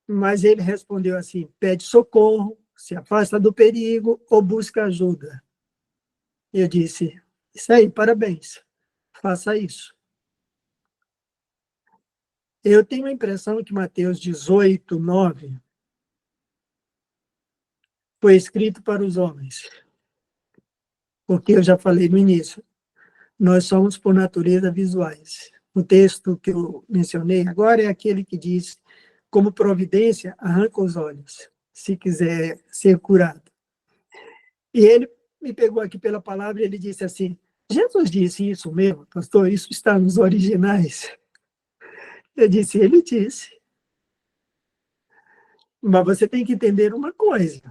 Mas ele respondeu assim, pede socorro, se afasta do perigo ou busca ajuda. Eu disse, isso aí, parabéns, faça isso. Eu tenho a impressão que Mateus 18, 9 foi escrito para os homens. Porque eu já falei no início, nós somos por natureza visuais. O texto que eu mencionei agora é aquele que diz, como providência, arranca os olhos, se quiser ser curado. E ele me pegou aqui pela palavra e ele disse assim, Jesus disse isso mesmo, pastor? Isso está nos originais. Eu disse, ele disse. Mas você tem que entender uma coisa,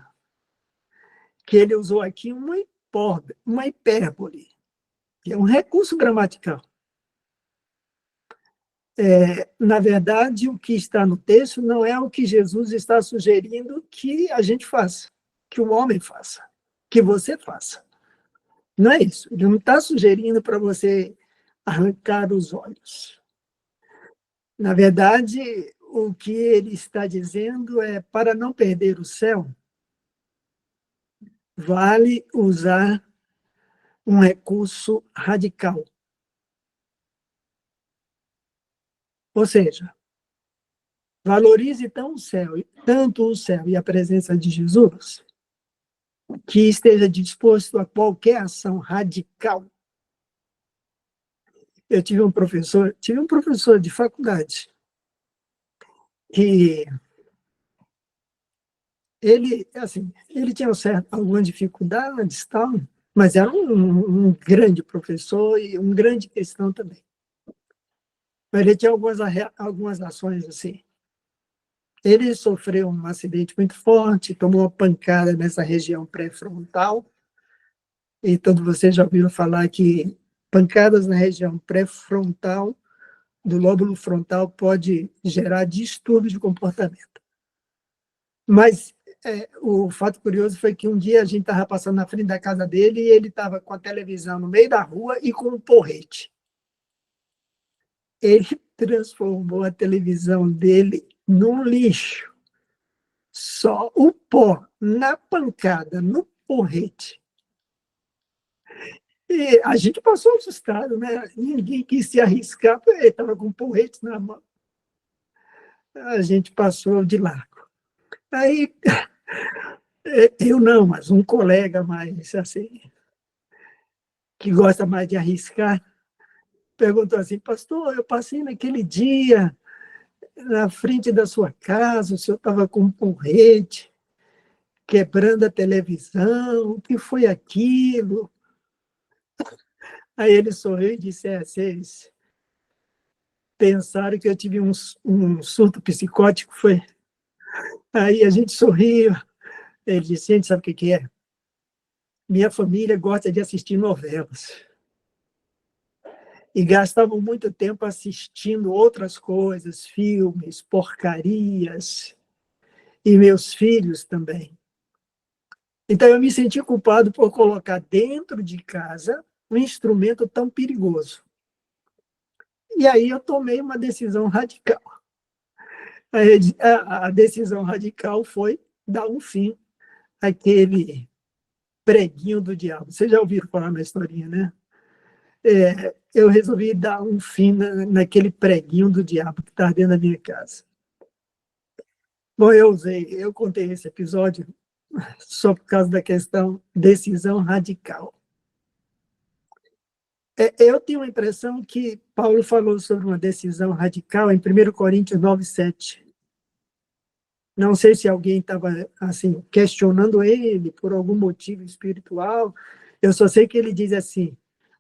que ele usou aqui uma hipérbole, que é um recurso gramatical. Na verdade, o que está no texto não é o que Jesus está sugerindo que a gente faça, que o homem faça, que você faça. Não é isso. Ele não está sugerindo para você arrancar os olhos. Na verdade, o que ele está dizendo é, para não perder o céu, vale usar um recurso radical. Ou seja, valorize tanto o céu e a presença de Jesus, que esteja disposto a qualquer ação radical. Eu tive um professor de faculdade, que ele tinha algumas dificuldades, tal, mas era um grande professor e um grande cristão também. Mas ele tinha algumas ações assim. Ele sofreu um acidente muito forte, tomou uma pancada nessa região pré-frontal, e todos vocês já ouviram falar que pancadas na região pré-frontal, do lóbulo frontal, pode gerar distúrbio de comportamento. Mas o fato curioso foi que um dia a gente estava passando na frente da casa dele e ele estava com a televisão no meio da rua e com um porrete. Ele transformou a televisão dele num lixo. Só o pó na pancada, no porrete. E a gente passou assustado, né? Ninguém quis se arriscar, porque ele estava com porrete na mão. A gente passou de largo. Aí, eu não, mas um colega mais, assim, que gosta mais de arriscar, perguntou assim, pastor, eu passei naquele dia na frente da sua casa, o senhor estava com um porrete, quebrando a televisão, o que foi aquilo? Aí ele sorriu e disse, vocês pensaram que eu tive um surto psicótico, foi? Aí a gente sorriu. Ele disse, gente, sabe o que é? Minha família gosta de assistir novelas. E gastavam muito tempo assistindo outras coisas, filmes, porcarias, e meus filhos também. Então, eu me senti culpado por colocar dentro de casa um instrumento tão perigoso. E aí eu tomei uma decisão radical. A decisão radical foi dar um fim àquele preguinho do diabo. Vocês já ouviram falar na historinha, né? Eu resolvi dar um fim naquele preguinho do diabo que está dentro da minha casa. Bom, eu contei esse episódio só por causa da questão decisão radical. Eu tenho a impressão que Paulo falou sobre uma decisão radical em 1 Coríntios 9:7. Não sei se alguém estava assim, questionando ele por algum motivo espiritual. Eu só sei que ele diz assim,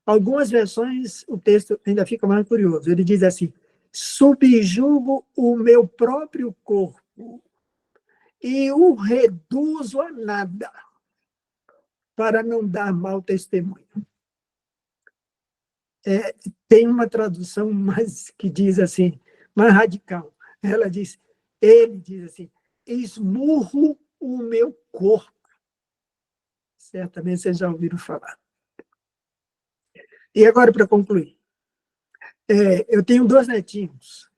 algumas versões, o texto ainda fica mais curioso. Ele diz assim, subjugo o meu próprio corpo e o reduzo a nada, para não dar mau testemunho. Tem uma tradução mais que diz assim, mais radical. Ele diz assim, esmurro o meu corpo. Certamente vocês já ouviram falar. E agora, para concluir, eu tenho 2 netinhos.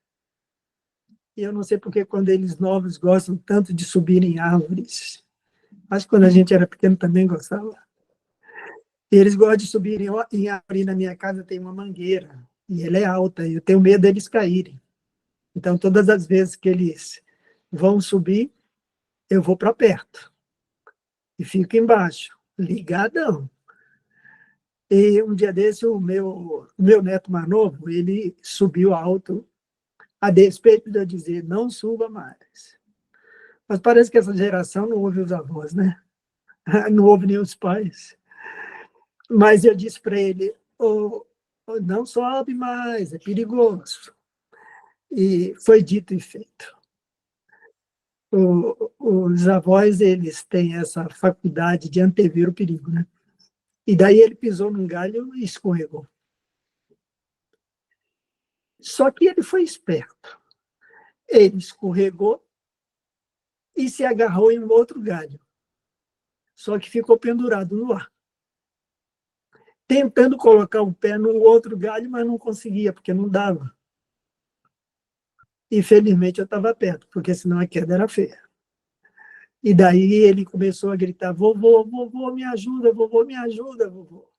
E eu não sei porque quando eles novos gostam tanto de subir em árvores. Acho que quando a gente era pequeno também gostava. E eles gostam de subir em árvore. Na minha casa tem uma mangueira. E ela é alta. E eu tenho medo deles caírem. Então, todas as vezes que eles vão subir, eu vou para perto. E fico embaixo, ligadão. E um dia desse, o meu neto mais novo, ele subiu alto, a despeito de eu dizer, não suba mais. Mas parece que essa geração não ouve os avós, né? Não ouve nem os pais. Mas eu disse para ele, não sobe mais, é perigoso. E foi dito e feito. Os avós, eles têm essa faculdade de antever o perigo, né? E daí ele pisou num galho e escorregou. Só que ele foi esperto. Ele escorregou e se agarrou em um outro galho. Só que ficou pendurado no ar. Tentando colocar o pé no outro galho, mas não conseguia, porque não dava. Infelizmente eu estava perto, porque senão a queda era feia. E daí ele começou a gritar, vovô, me ajuda, vovô, me ajuda, vovô.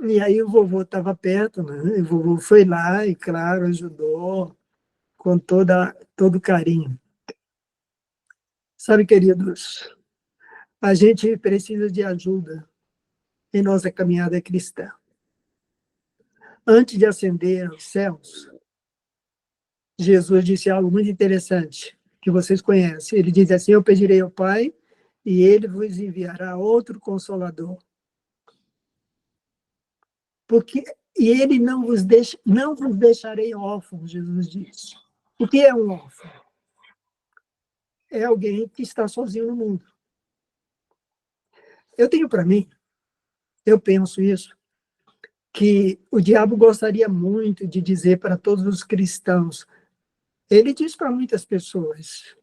E aí o vovô estava perto, né? E o vovô foi lá e, claro, ajudou com todo carinho. Sabe, queridos, a gente precisa de ajuda em nossa caminhada cristã. Antes de ascender aos céus, Jesus disse algo muito interessante, que vocês conhecem. Ele diz assim, eu pedirei ao Pai, e ele vos enviará outro Consolador. E ele não vos deixarei órfãos, Jesus disse. O que é um órfão? É alguém que está sozinho no mundo. Eu tenho para mim, eu penso isso, que o diabo gostaria muito de dizer para todos os cristãos. Ele diz para muitas pessoas,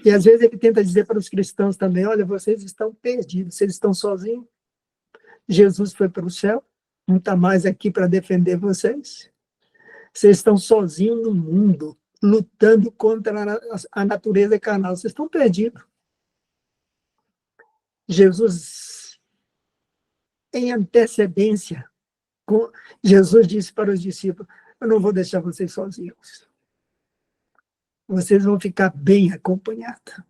e às vezes ele tenta dizer para os cristãos também, olha, vocês estão perdidos, vocês estão sozinhos. Jesus foi para o céu, não está mais aqui para defender vocês. Vocês estão sozinhos no mundo, lutando contra a natureza carnal. Vocês estão perdidos. Jesus, em antecedência, Jesus disse para os discípulos, eu não vou deixar vocês sozinhos. Vocês vão ficar bem acompanhados.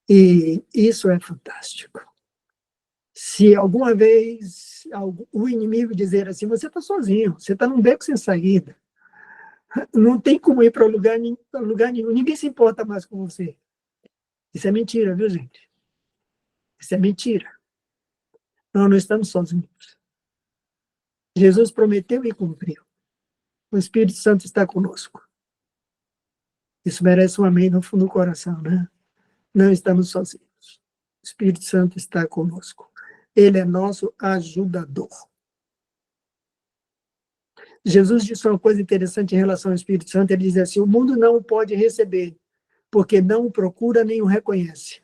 E isso é fantástico. Se alguma vez o inimigo dizer assim, você está sozinho, você está num beco sem saída, não tem como ir para lugar nenhum, ninguém se importa mais com você. Isso é mentira, viu, gente? Isso é mentira. Nós não estamos sozinhos. Jesus prometeu e cumpriu. O Espírito Santo está conosco. Isso merece um amém no fundo do coração, né? Não estamos sozinhos. O Espírito Santo está conosco. Ele é nosso ajudador. Jesus disse uma coisa interessante em relação ao Espírito Santo. Ele diz assim, o mundo não o pode receber, porque não o procura nem o reconhece.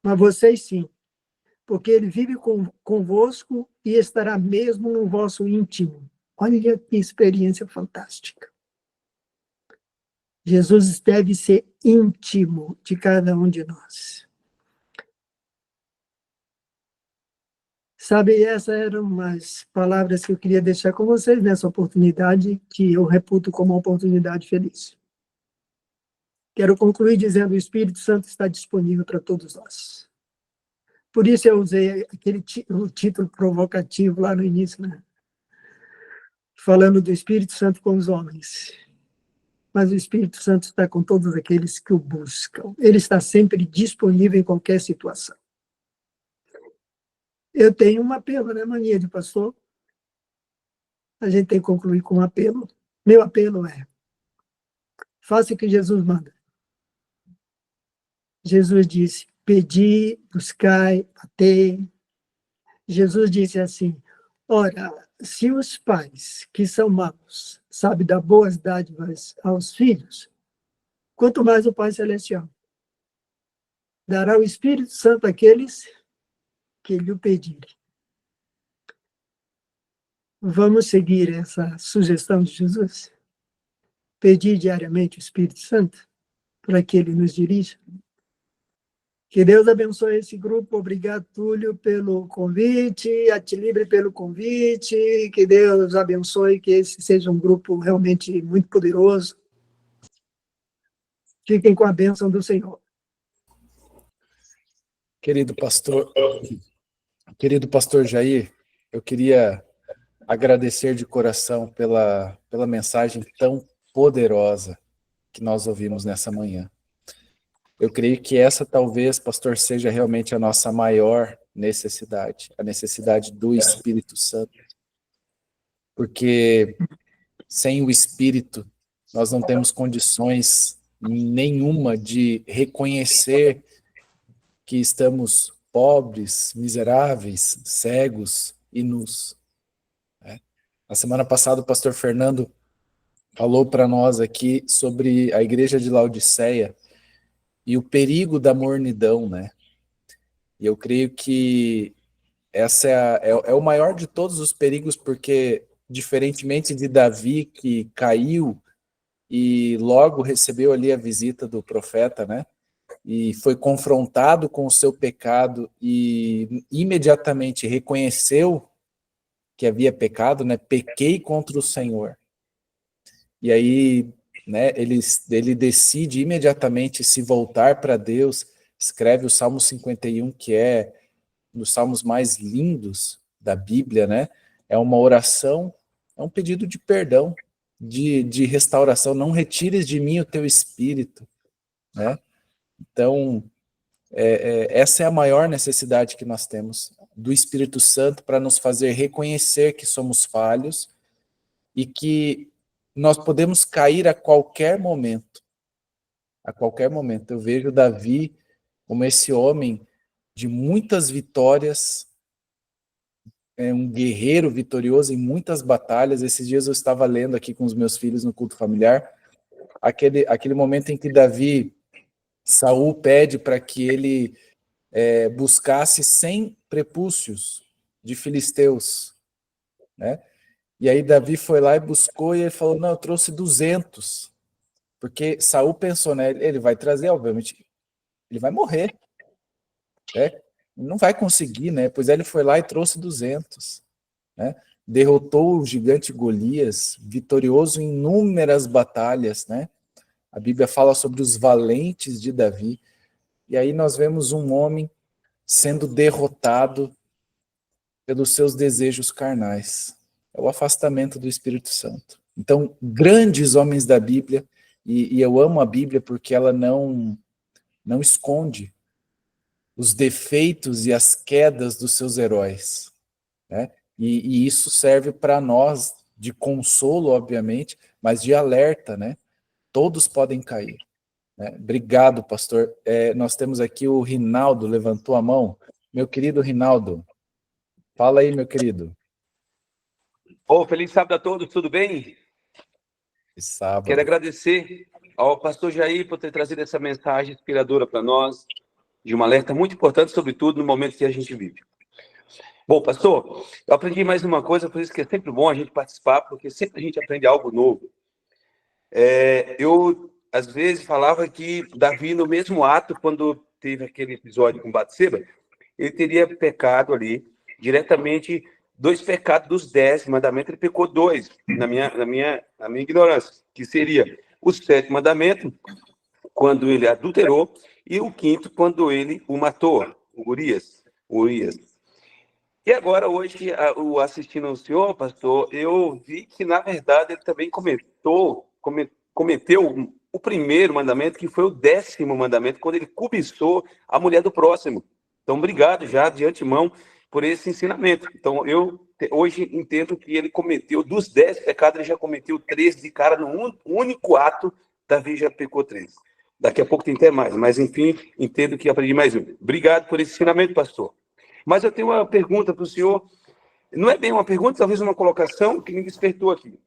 Mas vocês sim, porque ele vive convosco e estará mesmo no vosso íntimo. Olha que experiência fantástica. Jesus deve ser íntimo de cada um de nós. Sabe, essas eram umas palavras que eu queria deixar com vocês nessa oportunidade, que eu reputo como uma oportunidade feliz. Quero concluir dizendo que o Espírito Santo está disponível para todos nós. Por isso eu usei o título provocativo lá no início, né? Falando do Espírito Santo com os homens. Mas o Espírito Santo está com todos aqueles que o buscam. Ele está sempre disponível em qualquer situação. Eu tenho um apelo, né, mania de pastor? A gente tem que concluir com um apelo. Meu apelo é: faça o que Jesus manda. Jesus disse: pedi, buscai, batei. Jesus disse assim: ora, se os pais que são maus sabem dar boas dádivas aos filhos, quanto mais o Pai Celestial dará o Espírito Santo àqueles que lhe o pedirem. Vamos seguir essa sugestão de Jesus? Pedir diariamente o Espírito Santo para que ele nos dirija. Que Deus abençoe esse grupo. Obrigado, Túlio, pelo convite, a Tilibre pelo convite. Que Deus abençoe, que esse seja um grupo realmente muito poderoso. Fiquem com a bênção do Senhor. Querido pastor Jair, eu queria agradecer de coração pela mensagem tão poderosa que nós ouvimos nessa manhã. Eu creio que essa talvez, pastor, seja realmente a nossa maior necessidade, a necessidade do Espírito Santo. Porque sem o Espírito, nós não temos condições nenhuma de reconhecer que estamos pobres, miseráveis, cegos e nus. Na semana passada, o pastor Fernando falou para nós aqui sobre a igreja de Laodiceia e o perigo da mornidão, né? E eu creio que essa é o maior de todos os perigos, porque, diferentemente de Davi, que caiu e logo recebeu ali a visita do profeta, né? E foi confrontado com o seu pecado e imediatamente reconheceu que havia pecado, né? Pequei contra o Senhor. E aí, né, ele decide imediatamente se voltar para Deus, escreve o Salmo 51, que é um dos salmos mais lindos da Bíblia, né? É uma oração, é um pedido de perdão, de restauração. Não retires de mim o teu espírito, né? Então, essa é a maior necessidade que nós temos do Espírito Santo para nos fazer reconhecer que somos falhos e que nós podemos cair a qualquer momento. A qualquer momento. Eu vejo Davi como esse homem de muitas vitórias, um guerreiro vitorioso em muitas batalhas. Esses dias eu estava lendo aqui com os meus filhos no culto familiar, aquele momento em que Davi, Saul pede para que ele buscasse 100 prepúcios de filisteus, né? E aí Davi foi lá e buscou, e ele falou, não, eu trouxe 200, porque Saul pensou, né, ele vai trazer, obviamente, ele vai morrer, né? Não vai conseguir, né? Pois ele foi lá e trouxe 200, né? Derrotou o gigante Golias, vitorioso em inúmeras batalhas, né? A Bíblia fala sobre os valentes de Davi, e aí nós vemos um homem sendo derrotado pelos seus desejos carnais. É o afastamento do Espírito Santo. Então, grandes homens da Bíblia, e eu amo a Bíblia porque ela não esconde os defeitos e as quedas dos seus heróis, né? E isso serve para nós de consolo, obviamente, mas de alerta, né? Todos podem cair, né? Obrigado, pastor. Nós temos aqui o Rinaldo, levantou a mão. Meu querido Rinaldo, fala aí, meu querido. Feliz sábado a todos, tudo bem? Sábado. Quero agradecer ao pastor Jair por ter trazido essa mensagem inspiradora para nós, de um alerta muito importante, sobretudo no momento que a gente vive. Bom, pastor, eu aprendi mais uma coisa, por isso que é sempre bom a gente participar, porque sempre a gente aprende algo novo. Eu às vezes, falava que Davi, no mesmo ato, quando teve aquele episódio com Batseba, ele teria pecado ali, diretamente, 2 pecados dos 10 mandamentos, ele pecou 2, na minha ignorância, que seria o 7º mandamento, quando ele adulterou, e o 5º, quando ele o matou, o Urias. E agora, hoje, assistindo ao senhor, pastor, eu vi que, na verdade, ele também cometeu o primeiro mandamento, que foi o 10º mandamento, quando ele cobiçou a mulher do próximo. Então, obrigado já, de antemão, por esse ensinamento. Então, eu hoje entendo que ele cometeu, dos 10 pecados, ele já cometeu 13 de cara, num único ato, Davi já pecou 13. Daqui a pouco tem até mais, mas, enfim, entendo que aprendi mais um. Obrigado por esse ensinamento, pastor. Mas eu tenho uma pergunta para o senhor, não é bem uma pergunta, talvez uma colocação que me despertou aqui.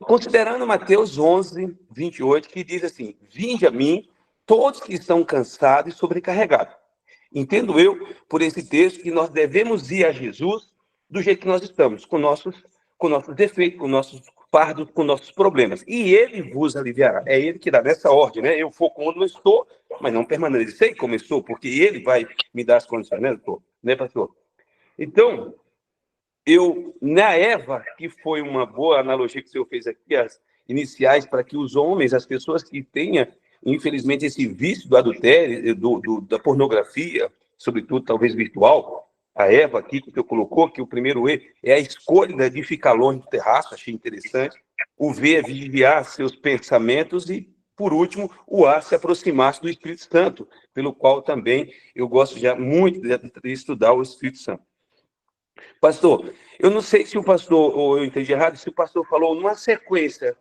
Considerando Mateus 11, 28, que diz assim: vinde a mim, todos que estão cansados e sobrecarregados. Entendo eu, por esse texto, que nós devemos ir a Jesus do jeito que nós estamos, com nossos defeitos, com nossos fardos, com nossos problemas. E ele vos aliviará. É ele que dá nessa ordem, né? Eu for como eu estou, mas não permanecerei como eu estou, porque ele vai me dar as condições, né, pastor? Então, na Eva, que foi uma boa analogia que o senhor fez aqui, as iniciais, para que os homens, as pessoas que tenham, infelizmente, esse vício do adultério, da pornografia, sobretudo, talvez, virtual, a Eva aqui, que o senhor colocou, que o primeiro E é a escolha de ficar longe do terraço, achei interessante. O V é vigiar seus pensamentos e, por último, o A se aproximar-se do Espírito Santo, pelo qual também eu gosto já muito de estudar o Espírito Santo. Pastor, eu não sei se o pastor, ou eu entendi errado, se o pastor falou numa sequência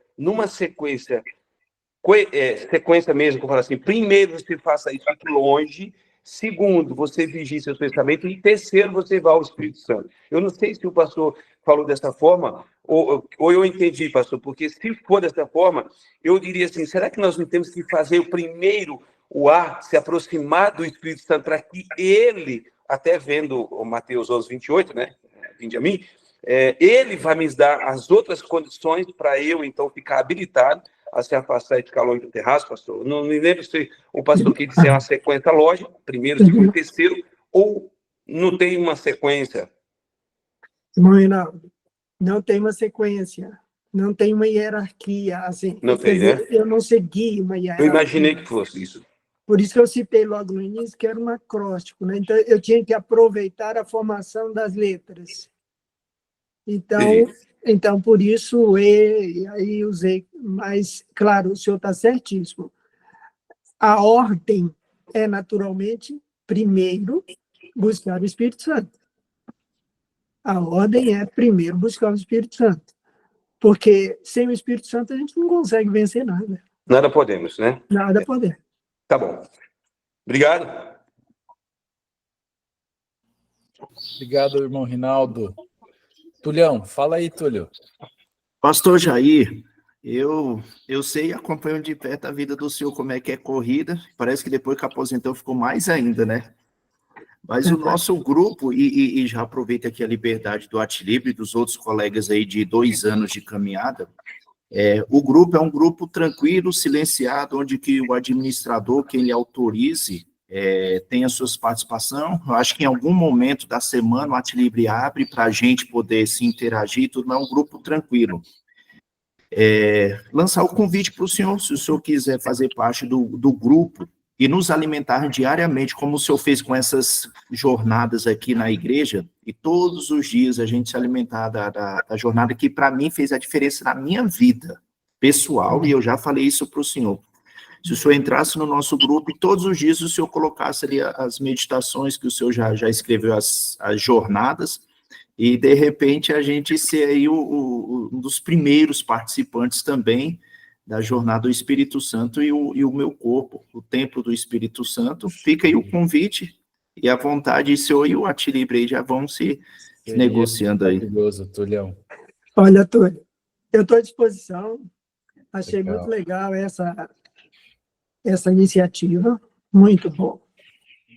mesmo, que eu falo assim: primeiro você faça isso longe, segundo, você vigie seus pensamentos, e terceiro, você vá ao Espírito Santo. Eu não sei se o pastor falou dessa forma, ou eu entendi, pastor, porque se for dessa forma, eu diria assim: será que nós não temos que fazer o primeiro, o A, se aproximar do Espírito Santo, para que ele, até vendo o Mateus 11, 28, né, vinde a mim, ele vai me dar as outras condições para eu, então, ficar habilitado a se afastar e ficar longe do terraço, pastor? Não me lembro se o pastor quis dizer uma sequência lógica, primeiro, segundo, terceiro, ou não tem uma sequência? Irmão Reinaldo, não tem uma sequência, não tem uma hierarquia, assim. Não tem, dizer, né? Eu não segui uma hierarquia. Eu imaginei que fosse isso. Por isso que eu citei logo no início que era um acróstico, né? Então, eu tinha que aproveitar a formação das letras. Então por isso, e aí usei. Mas, claro, o senhor está certíssimo. A ordem é, naturalmente, primeiro, buscar o Espírito Santo. A ordem é, primeiro, buscar o Espírito Santo. Porque sem o Espírito Santo a gente não consegue vencer nada. Nada podemos, né? Nada podemos. Tá bom. Obrigado. Obrigado, irmão Rinaldo. Tulhão, fala aí, Túlio. Pastor Jair, eu sei e acompanho de perto a vida do senhor, como é que é corrida. Parece que depois que aposentou ficou mais ainda, né? Mas o nosso grupo, e já aproveita aqui a liberdade do Atilibre e dos outros colegas aí de 2 anos de caminhada, o grupo é um grupo tranquilo, silenciado, onde que o administrador, quem lhe autorize, tem as suas participações. Eu acho que em algum momento da semana o Atilibre abre para a gente poder se interagir e tudo, mas é um grupo tranquilo. Lançar o convite para o senhor, se o senhor quiser fazer parte do grupo e nos alimentar diariamente, como o senhor fez com essas jornadas aqui na igreja, e todos os dias a gente se alimentar da jornada que, para mim, fez a diferença na minha vida pessoal, e eu já falei isso para o senhor. Se o senhor entrasse no nosso grupo e todos os dias o senhor colocasse ali as meditações que o senhor já escreveu, as jornadas, e, de repente, a gente ser aí um dos primeiros participantes também da jornada do Espírito Santo e o meu corpo, o templo do Espírito Santo. Fica aí o convite e a vontade, o senhor e o Atilibre já vão se negociando aí. Maravilhoso, Tulhão. Olha, Túlio, eu estou à disposição. Achei Legal. muito legal essa iniciativa, muito bom.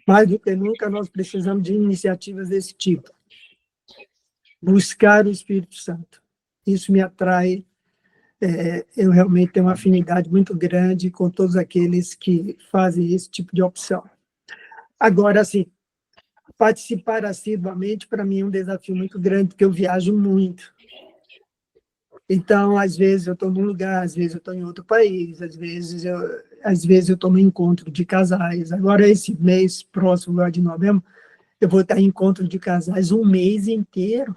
Mais do que nunca, nós precisamos de iniciativas desse tipo. Buscar o Espírito Santo. Isso me atrai eu realmente tenho uma afinidade muito grande com todos aqueles que fazem esse tipo de opção. Agora, assim, participar assiduamente, para mim, é um desafio muito grande, porque eu viajo muito. Então, às vezes eu estou num lugar, às vezes eu estou em outro país, às vezes eu estou no encontro de casais. Agora, esse mês próximo, agora de novembro, eu vou estar em encontro de casais um mês inteiro.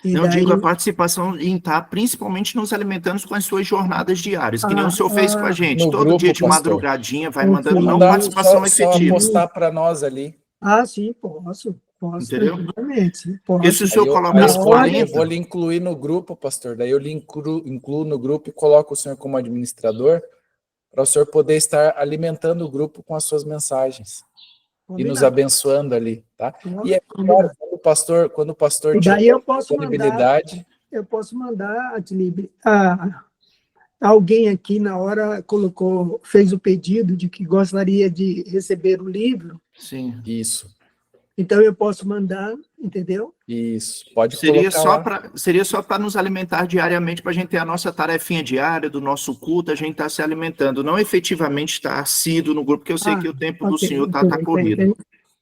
E Não, daí, digo a participação em estar principalmente nos alimentando com as suas jornadas diárias, que nem o senhor fez com a gente. No Todo grupo, dia de pastor. madrugadinha vai Ok. mandando, não Mandar participação só efetiva. postar para nós ali. Sim, posso Entendeu? tranquilamente, Porque se o posso. senhor colocar as Na hora, Eu 40, vou lhe incluir no grupo, pastor. Daí eu lhe incluo no grupo e coloco o senhor como administrador para o senhor poder estar alimentando o grupo com as suas mensagens e nos combinado. abençoando ali, tá? E é Combinado. claro, quando o pastor E daí tiver eu posso disponibilidade, mandar, Atlib, alguém aqui na hora fez o pedido de que gostaria de receber o livro, sim. isso, então eu posso mandar, entendeu? pode Seria colocar lá. seria só para nos alimentar diariamente, para a gente ter a nossa tarefinha diária do nosso culto, a gente está se alimentando, não efetivamente estar assíduo no grupo, porque eu sei que o tempo do senhor está corrido.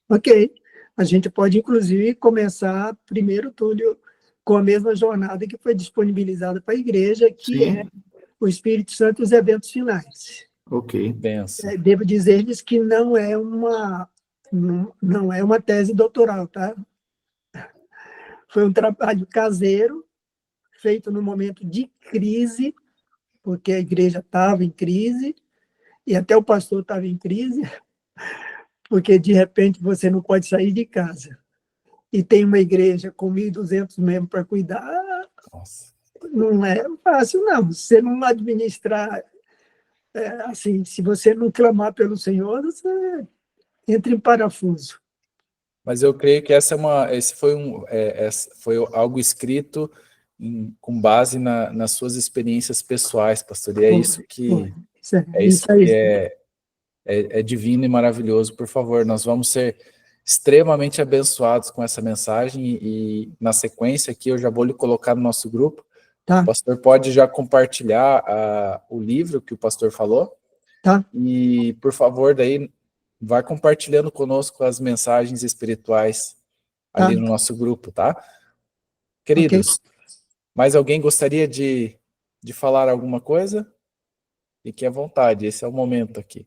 Ok. A gente pode, inclusive, começar primeiro, Túlio, com a mesma jornada que foi disponibilizada para a igreja, que Sim. é o Espírito Santo e os eventos finais. Ok. Benção. Devo dizer-lhes que não é uma tese doutoral, tá? Foi um trabalho caseiro, feito no momento de crise, porque a igreja estava em crise, e até o pastor estava em crise, porque, de repente, você não pode sair de casa. E tem uma igreja com 1.200 membros para cuidar, Nossa. não é fácil, não. Se você não administrar, assim, se você não clamar pelo Senhor, você entra em parafuso. Mas eu creio que esse foi algo escrito com base nas suas experiências pessoais, pastor. E é isso que é divino e maravilhoso. Por favor, nós vamos ser extremamente abençoados com essa mensagem e na sequência aqui eu já vou lhe colocar no nosso grupo. Tá. O pastor pode já compartilhar o livro que o pastor falou. Tá. E, por favor, daí vai compartilhando conosco as mensagens espirituais ali no nosso grupo, tá? Queridos, mais alguém gostaria de falar alguma coisa? Fique à vontade, esse é o momento aqui.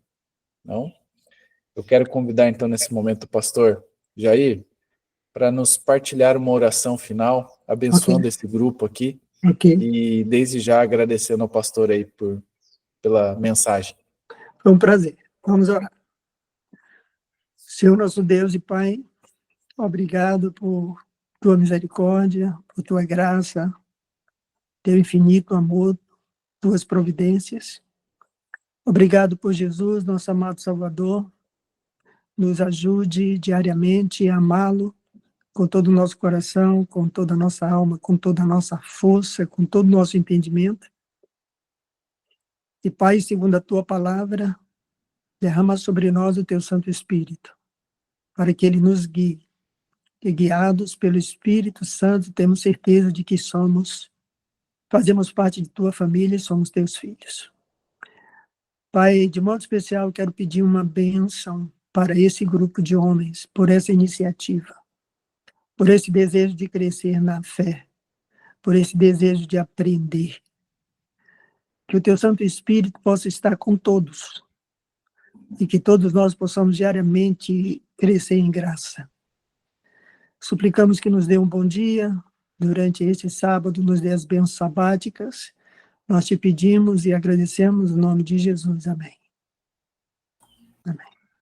Não? Eu quero convidar, então, nesse momento, o pastor Jair, para nos partilhar uma oração final, abençoando esse grupo aqui, e desde já agradecendo ao pastor aí pela mensagem. Foi um prazer. Vamos orar. Senhor nosso Deus e Pai, obrigado por tua misericórdia, por tua graça, teu infinito amor, tuas providências. Obrigado por Jesus, nosso amado Salvador. Nos ajude diariamente a amá-lo com todo o nosso coração, com toda a nossa alma, com toda a nossa força, com todo o nosso entendimento. E, Pai, segundo a tua palavra, derrama sobre nós o teu Santo Espírito, para que ele nos guie. E guiados pelo Espírito Santo, temos certeza de que fazemos parte de tua família e somos teus filhos. Pai, de modo especial, quero pedir uma bênção para esse grupo de homens, por essa iniciativa, por esse desejo de crescer na fé, por esse desejo de aprender. Que o teu Santo Espírito possa estar com todos e que todos nós possamos diariamente crescer em graça. Suplicamos que nos dê um bom dia durante este sábado, nos dê as bênçãos sabáticas. Nós te pedimos e agradecemos no nome de Jesus. Amém.